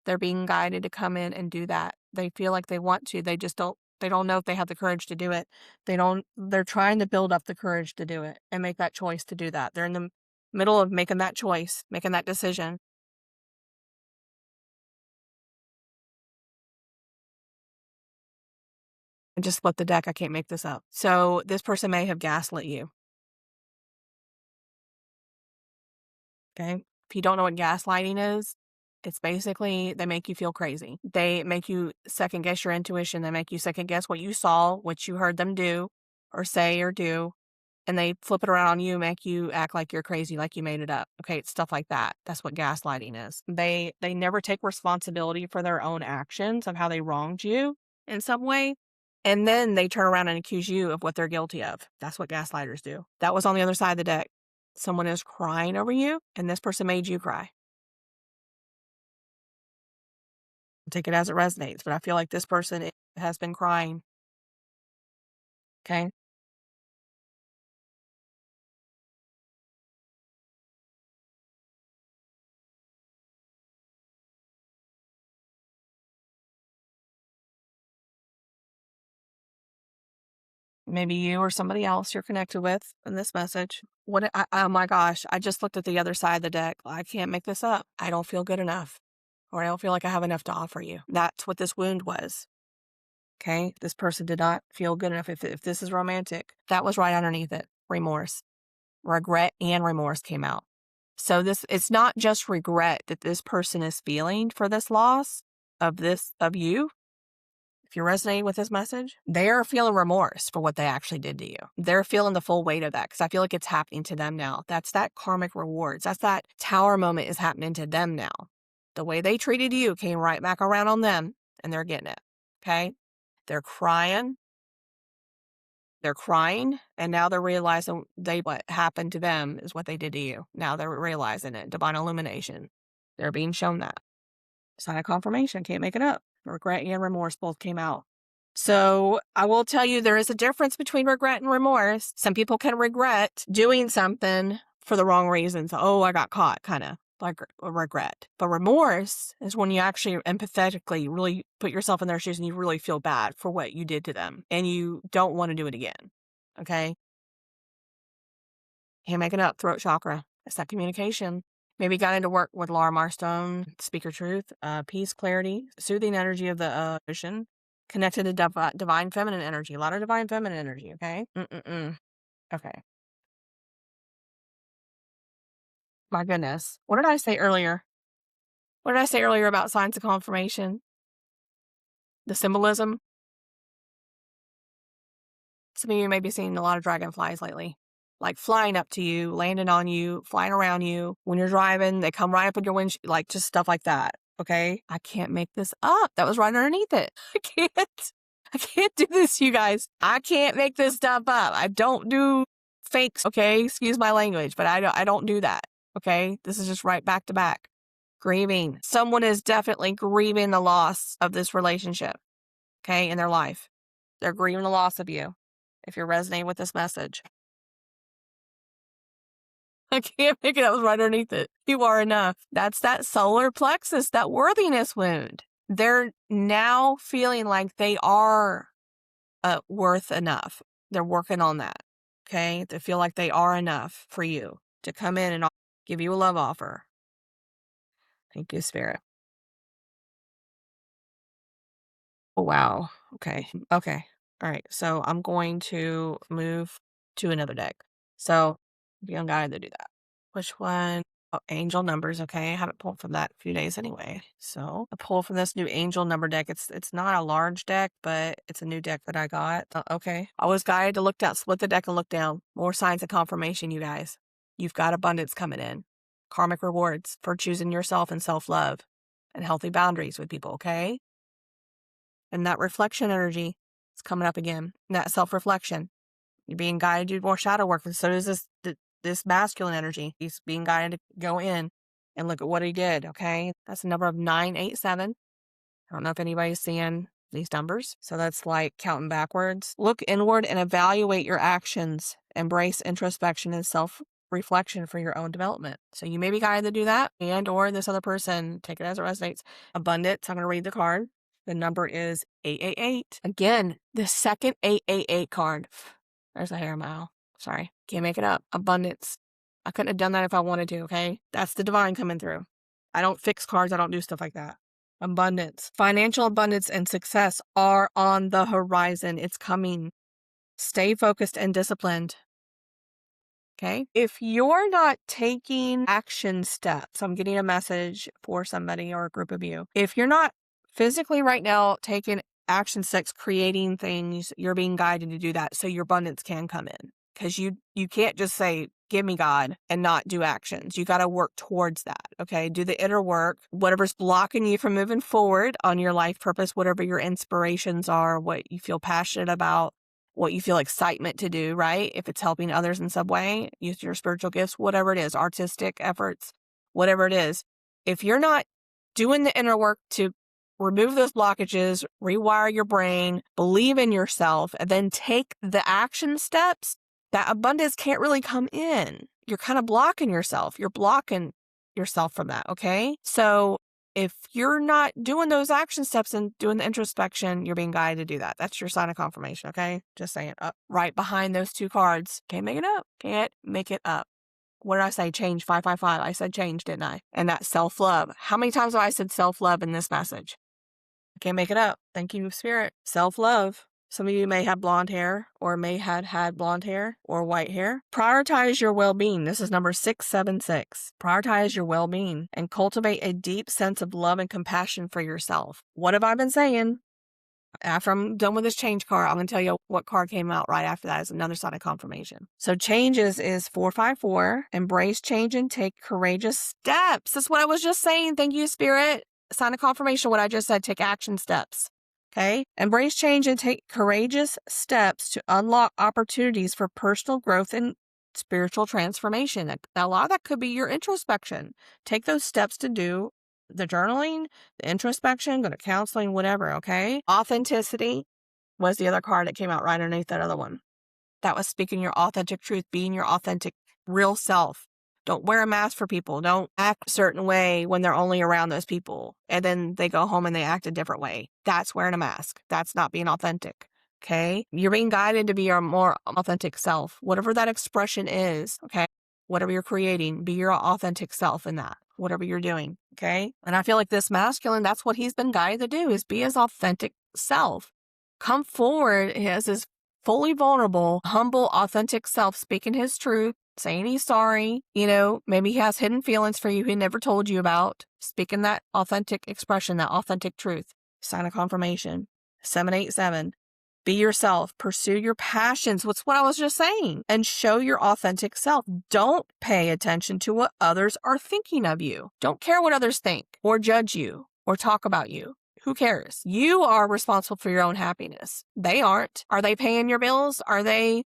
They're being guided to come in and do that. They feel like they want to. They just don't know if they have the courage to do it. They're trying to build up the courage to do it and make that choice to do that. They're in the middle of making that choice, making that decision. I just split the deck. I can't make this up. So this person may have gaslit you. Okay. If you don't know what gaslighting is, it's basically they make you feel crazy. They make you second guess your intuition. They make you second guess what you saw, what you heard them do or say or do. And they flip it around on you, make you act like you're crazy, like you made it up. Okay, it's stuff like that. That's what gaslighting is. They never take responsibility for their own actions of how they wronged you in some way. And then they turn around and accuse you of what they're guilty of. That's what gaslighters do. That was on the other side of the deck. Someone is crying over you, and this person made you cry. Take it as it resonates, but I feel like this person has been crying. Okay? Maybe you or somebody else you're connected with in this message. Oh my gosh, I just looked at the other side of the deck. I can't make this up. I don't feel good enough, or I don't feel like I have enough to offer you. That's what this wound was. Okay. This person did not feel good enough. If this is romantic, that was right underneath it. Remorse, regret, and remorse came out. So it's not just regret that this person is feeling for this loss of you. If you're resonating with this message, they're feeling remorse for what they actually did to you. They're feeling the full weight of that because I feel like it's happening to them now. That's that karmic rewards. That's that tower moment is happening to them now. The way they treated you came right back around on them, and they're getting it. Okay? They're crying. And now they're realizing what happened to them is what they did to you. Now they're realizing it. Divine illumination. They're being shown that. Sign of confirmation. Can't make it up. Regret and remorse both came out. So I will tell you there is a difference between regret and remorse. Some people can regret doing something for the wrong reasons. Oh, I got caught, kind of like a regret. But remorse is when you actually empathetically really put yourself in their shoes and you really feel bad for what you did to them and you don't want to do it again. Okay? Can't make it up. Throat chakra. It's that communication. Maybe got into work with Laura Marstone, Speak Your Truth, peace, clarity, soothing energy of the ocean, connected to divine feminine energy. A lot of divine feminine energy, okay? Okay. My goodness. What did I say earlier? What did I say earlier about signs of confirmation? The symbolism? Some of you may be seeing a lot of dragonflies lately. Like flying up to you, landing on you, flying around you. When you're driving, they come right up in your windshield, like just stuff like that. Okay? I can't make this up. That was right underneath it. I can't do this, you guys. I can't make this stuff up. I don't do fakes, okay? Excuse my language, but I don't do that. Okay? This is just right back to back. Grieving. Someone is definitely grieving the loss of this relationship, okay, in their life. They're grieving the loss of you. If you're resonating with this message. I can't make it. That was right underneath it. You are enough. That's that solar plexus, that worthiness wound. They're now feeling like they are worth enough. They're working on that. Okay. They feel like they are enough for you to come in and give you a love offer. Thank you, Spirit. Oh, wow. Okay. Okay. All right. So I'm going to move to another deck. So be unguided to do that. Which one? Oh, angel numbers. Okay. I haven't pulled from that in a few days anyway. So I pulled from this new angel number deck. It's not a large deck, but it's a new deck that I got. Okay. I was guided to look down, split the deck and look down. More signs of confirmation, you guys. You've got abundance coming in. Karmic rewards for choosing yourself and self-love and healthy boundaries with people. Okay. And that reflection energy is coming up again. And that self-reflection. You're being guided to do more shadow work. And so does this masculine energy. He's being guided to go in and look at what he did, okay? That's a number of 987. I don't know if anybody's seeing these numbers. So that's like counting backwards. Look inward and evaluate your actions. Embrace introspection and self-reflection for your own development. So you may be guided to do that, and or this other person, take it as it resonates. Abundance, I'm going to read the card. The number is 888. Again, the second 888 card. There's a hair mile. Sorry. Can't make it up. Abundance. I couldn't have done that if I wanted to, okay? That's the divine coming through. I don't fix cards. I don't do stuff like that. Abundance. Financial abundance and success are on the horizon. It's coming. Stay focused and disciplined. Okay? If you're not taking action steps, I'm getting a message for somebody or a group of you. If you're not physically right now taking action steps, creating things, you're being guided to do that so your abundance can come in. Because you can't just say, give me God, and not do actions. You got to work towards that. Okay? Do the inner work. Whatever's blocking you from moving forward on your life purpose, whatever your inspirations are, what you feel passionate about, what you feel excitement to do, right? If it's helping others in some way, use your spiritual gifts, whatever it is, artistic efforts, whatever it is. If you're not doing the inner work to remove those blockages, rewire your brain, believe in yourself, and then take the action steps, that abundance can't really come in. You're kind of blocking yourself. You're blocking yourself from that, okay? So if you're not doing those action steps and doing the introspection, you're being guided to do that. That's your sign of confirmation, okay? Just saying. Up right behind those two cards. Can't make it up. Can't make it up. What did I say? Change 555. I said change, didn't I? And that's self-love. How many times have I said self-love in this message? I can't make it up. Thank you, Spirit. Self-love. Some of you may have blonde hair or may have had blonde hair or white hair. Prioritize your well-being. This is number 676. Prioritize your well-being and cultivate a deep sense of love and compassion for yourself. What have I been saying? After I'm done with this change card, I'm going to tell you what card came out right after that is another sign of confirmation. So changes is 454. Embrace change and take courageous steps. That's what I was just saying. Thank you, Spirit. Sign of confirmation, what I just said, take action steps. Okay? Embrace change and take courageous steps to unlock opportunities for personal growth and spiritual transformation. Now, a lot of that could be your introspection. Take those steps to do the journaling, the introspection, go to counseling, whatever, okay? Authenticity was the other card that came out right underneath that other one. That was speaking your authentic truth, being your authentic, real self. Don't wear a mask for people. Don't act a certain way when they're only around those people. And then they go home and they act a different way. That's wearing a mask. That's not being authentic. Okay? You're being guided to be your more authentic self. Whatever that expression is, okay? Whatever you're creating, be your authentic self in that. Whatever you're doing. Okay? And I feel like this masculine, that's what he's been guided to do, is be his authentic self. Come forward as his fully vulnerable, humble, authentic self, speaking his truth, saying he's sorry. You know, maybe he has hidden feelings for you he never told you about. Speaking that authentic expression, that authentic truth. Sign of confirmation. 787. Be yourself. Pursue your passions. What's what I was just saying. And show your authentic self. Don't pay attention to what others are thinking of you. Don't care what others think or judge you or talk about you. Who cares? You are responsible for your own happiness. They aren't. Are they paying your bills? Are they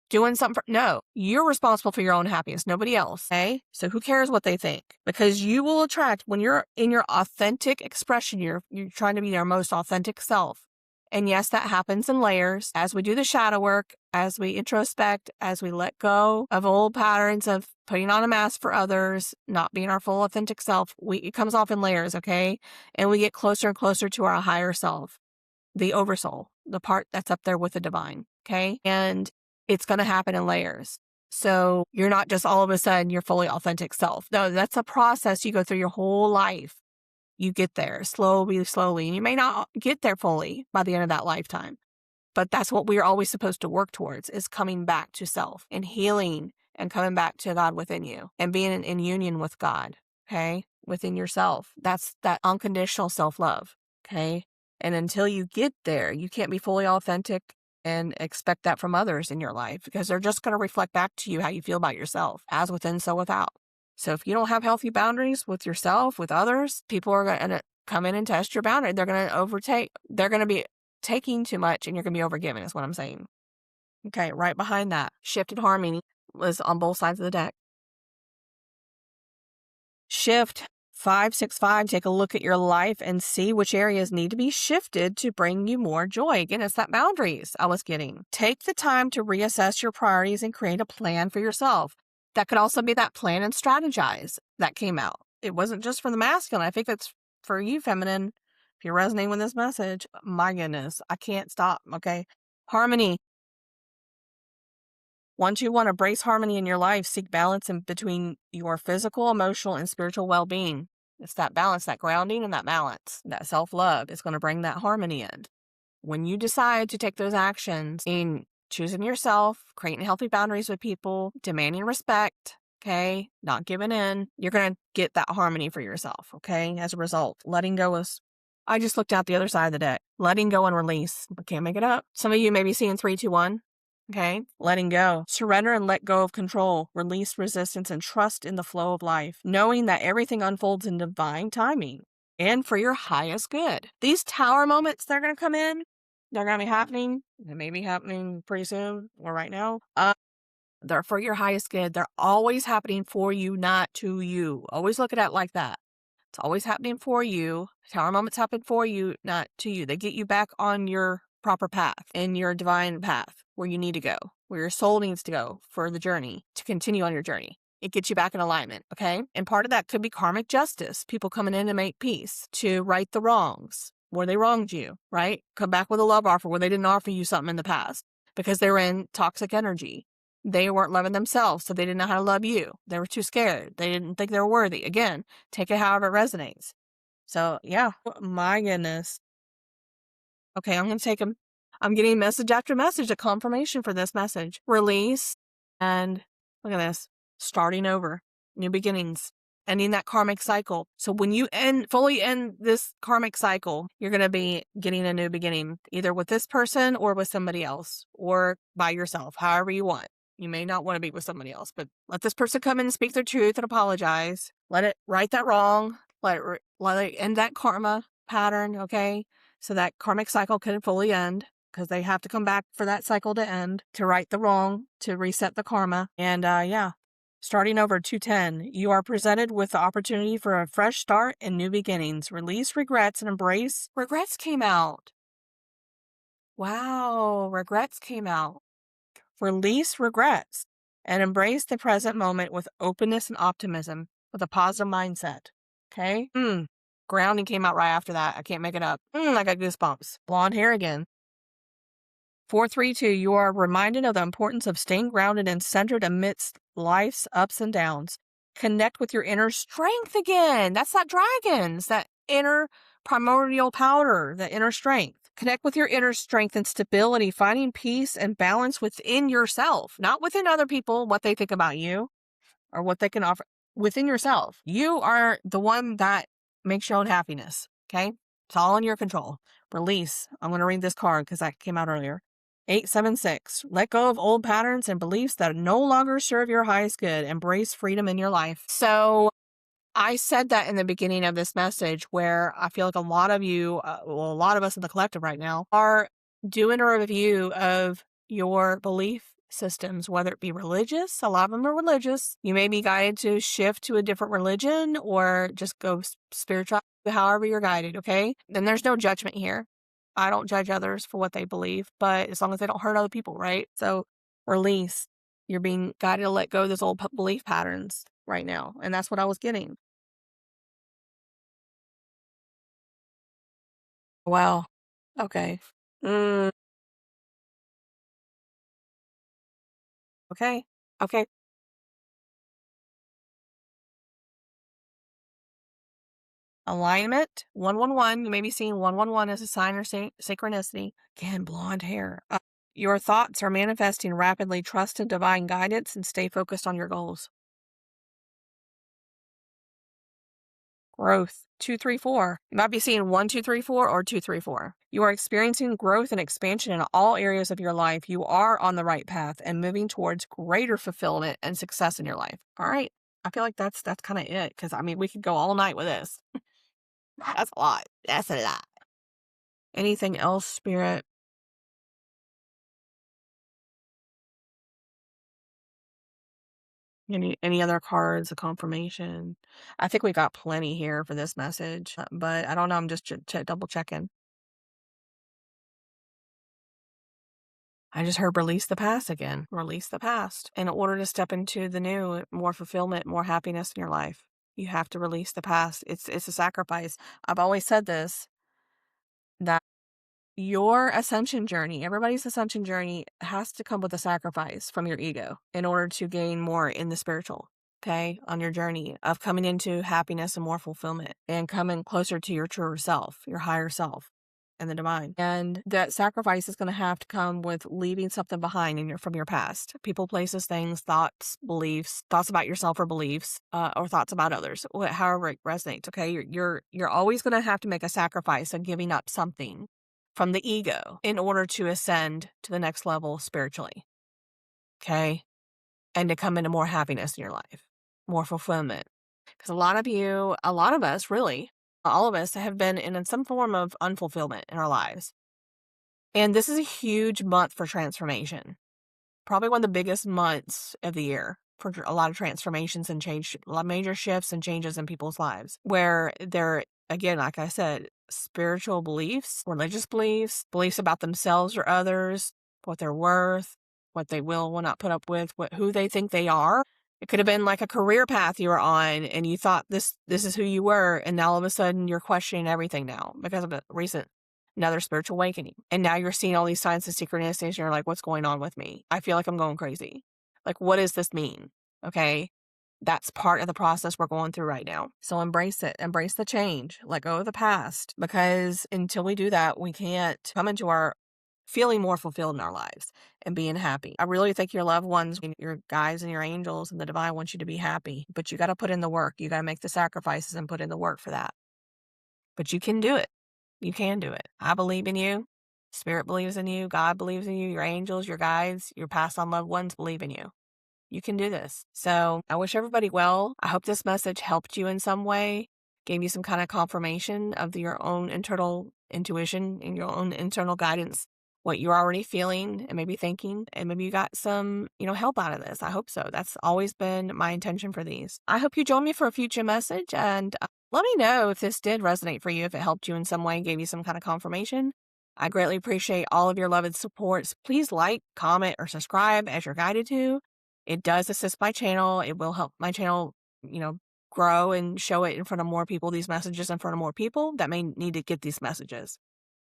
doing something no, you're responsible for your own happiness, nobody else. Okay? So who cares what they think? Because you will attract, when you're in your authentic expression, you're trying to be your most authentic self. And yes, that happens in layers as we do the shadow work, as we introspect, as we let go of old patterns of putting on a mask for others, not being our full authentic self. It comes off in layers, okay? And we get closer and closer to our higher self, the oversoul, the part that's up there with the divine, okay? And it's going to happen in layers. So you're not just all of a sudden your fully authentic self. No, that's a process you go through your whole life. You get there slowly, and you may not get there fully by the end of that lifetime. But that's what we're always supposed to work towards, is coming back to self and healing and coming back to God within you and being in union with God, okay, within yourself. That's that unconditional self-love, okay? And until you get there, you can't be fully authentic and expect that from others in your life, because they're just going to reflect back to you how you feel about yourself, as within, so without. So if you don't have healthy boundaries with yourself, with others, people are going to come in and test your boundary. They're going to overtake. They're going to be taking too much, and you're going to be overgiving, is what I'm saying. Okay, right behind that, shifted harmony was on both sides of the deck. Shift 565, take a look at your life and see which areas need to be shifted to bring you more joy. Again, it's that boundaries I was getting. Take the time to reassess your priorities and create a plan for yourself. That could also be that plan and strategize that came out. It wasn't just for the masculine. I think that's for you, feminine. If you're resonating with this message, my goodness, I can't stop. Okay. Harmony. Once you want to embrace harmony in your life, seek balance in between your physical, emotional, and spiritual well-being. It's that balance, that grounding and that balance. That self-love is going to bring that harmony in. When you decide to take those actions in choosing yourself, creating healthy boundaries with people, demanding respect, okay, not giving in, you're going to get that harmony for yourself, okay? As a result, letting go is, I just looked out the other side of the deck. Letting go and release. I can't make it up. Some of you may be seeing 3, 2, 1. Okay, letting go. Surrender and let go of control. Release resistance and trust in the flow of life, knowing that everything unfolds in divine timing and for your highest good. These tower moments, they're going to come in. They're going to be happening. They may be happening pretty soon or right now. They're for your highest good. They're always happening for you, not to you. Always look at it like that. It's always happening for you. Tower moments happen for you, not to you. They get you back on your proper path, in your divine path, where you need to go, where your soul needs to go for the journey, to continue on your journey. It gets you back in alignment, okay? And part of that could be karmic justice, people coming in to make peace, to right the wrongs where they wronged you, right? Come back with a love offer where they didn't offer you something in the past because they were in toxic energy. They weren't loving themselves, so they didn't know how to love you. They were too scared. They didn't think they were worthy. Again, take it however it resonates. So, yeah. My goodness. Okay, I'm going to take them. I'm getting message after message, a confirmation for this message. Release, and look at this. Starting over. New beginnings. Ending that karmic cycle. So when you fully end this karmic cycle, you're going to be getting a new beginning, either with this person or with somebody else, or by yourself, however you want. You may not want to be with somebody else, but let this person come in and speak their truth and apologize. Let it right that wrong. Let it end that karma pattern, okay? So that karmic cycle can fully end, because they have to come back for that cycle to end, to right the wrong, to reset the karma. And yeah, starting over 210, you are presented with the opportunity for a fresh start and new beginnings. Release regrets and embrace. Regrets came out. Wow, regrets came out. Release regrets and embrace the present moment with openness and optimism, with a positive mindset. Okay? Grounding came out right after that. I can't make it up. I got goosebumps. Blonde hair again. 432, you are reminded of the importance of staying grounded and centered amidst life's ups and downs. Connect with your inner strength again. That's that dragons, that inner primordial powder, the inner strength. Connect with your inner strength and stability, finding peace and balance within yourself, not within other people, what they think about you or what they can offer. Within yourself. You are the one that makes your own happiness, okay? It's all in your control. Release. I'm going to read this card because that came out earlier. 876. Let go of old patterns and beliefs that no longer serve your highest good. Embrace freedom in your life. So I said that in the beginning of this message, where I feel like a lot of you, a lot of us in the collective right now, are doing a review of your belief systems, whether it be religious. A lot of them are religious. You may be guided to shift to a different religion or just go spiritual, however you're guided, okay? And there's no judgment here. I don't judge others for what they believe, but as long as they don't hurt other people, right? So release. You're being guided to let go of those old belief patterns right now. And that's what I was getting. Wow. Okay. Okay. Okay. Alignment. 111. You may be seeing 111 as a sign or synchronicity. Again, blonde hair. Your thoughts are manifesting rapidly. Trust in divine guidance and stay focused on your goals. Growth. 234. You might be seeing 1234 or 234. You are experiencing growth and expansion in all areas of your life. You are on the right path and moving towards greater fulfillment and success in your life. All right. I feel like that's kind of it, because I mean, we could go all night with this. That's a lot. That's a lot. Anything else, Spirit? Any other cards, a confirmation? I think we got plenty here for this message, but I don't know. I'm just double checking. I just heard release the past again. Release the past in order to step into the new, more fulfillment, more happiness in your life. You have to release the past. It's a sacrifice. I've always said this, that your ascension journey, everybody's ascension journey, has to come with a sacrifice from your ego in order to gain more in the spiritual. okay, on your journey of coming into happiness and more fulfillment and coming closer to your truer self, your higher self and the divine. And that sacrifice is going to have to come with leaving something behind from your past. People, places, things, thoughts, beliefs, thoughts about yourself or beliefs, or thoughts about others, however it resonates, okay? You're always going to have to make a sacrifice of giving up something from the ego in order to ascend to the next level spiritually, okay? And to come into more happiness in your life, more fulfillment. Because a lot of us, really, all of us have been in some form of unfulfillment in our lives. And this is a huge month for transformation. Probably one of the biggest months of the year for a lot of transformations and change, a lot of major shifts and changes in people's lives, where they're, again, like I said, spiritual beliefs, religious beliefs, beliefs about themselves or others, what they're worth, what they will not put up with, who they think they are. It could have been like a career path you were on and you thought this is who you were, and now all of a sudden you're questioning everything now because of a recent another spiritual awakening. And now you're seeing all these signs of synchronicities and you're like, what's going on with me? I feel like I'm going crazy. Like, what does this mean? Okay. That's part of the process we're going through right now. So embrace it. Embrace the change. Let go of the past. Because until we do that, we can't come into our feeling more fulfilled in our lives and being happy. I really think your loved ones, your guides and your angels and the divine want you to be happy. But you got to put in the work. You got to make the sacrifices and put in the work for that. But you can do it. You can do it. I believe in you. Spirit believes in you. God believes in you. Your angels, your guides, your past on loved ones believe in you. You can do this. So I wish everybody well. I hope this message helped you in some way, gave you some kind of confirmation of your own internal intuition and your own internal guidance, what you're already feeling and maybe thinking, and maybe you got some, help out of this. I hope so. That's always been my intention for these. I hope you join me for a future message, and let me know if this did resonate for you, if it helped you in some way, gave you some kind of confirmation. I greatly appreciate all of your love and support. Please like, comment, or subscribe as you're guided to. It does assist my channel. It will help my channel, grow and show it in front of more people, these messages in front of more people that may need to get these messages.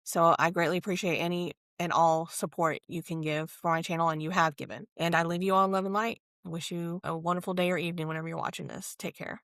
So I greatly appreciate any and all support you can give for my channel and you have given. And I leave you all in love and light. I wish you a wonderful day or evening whenever you're watching this. Take care.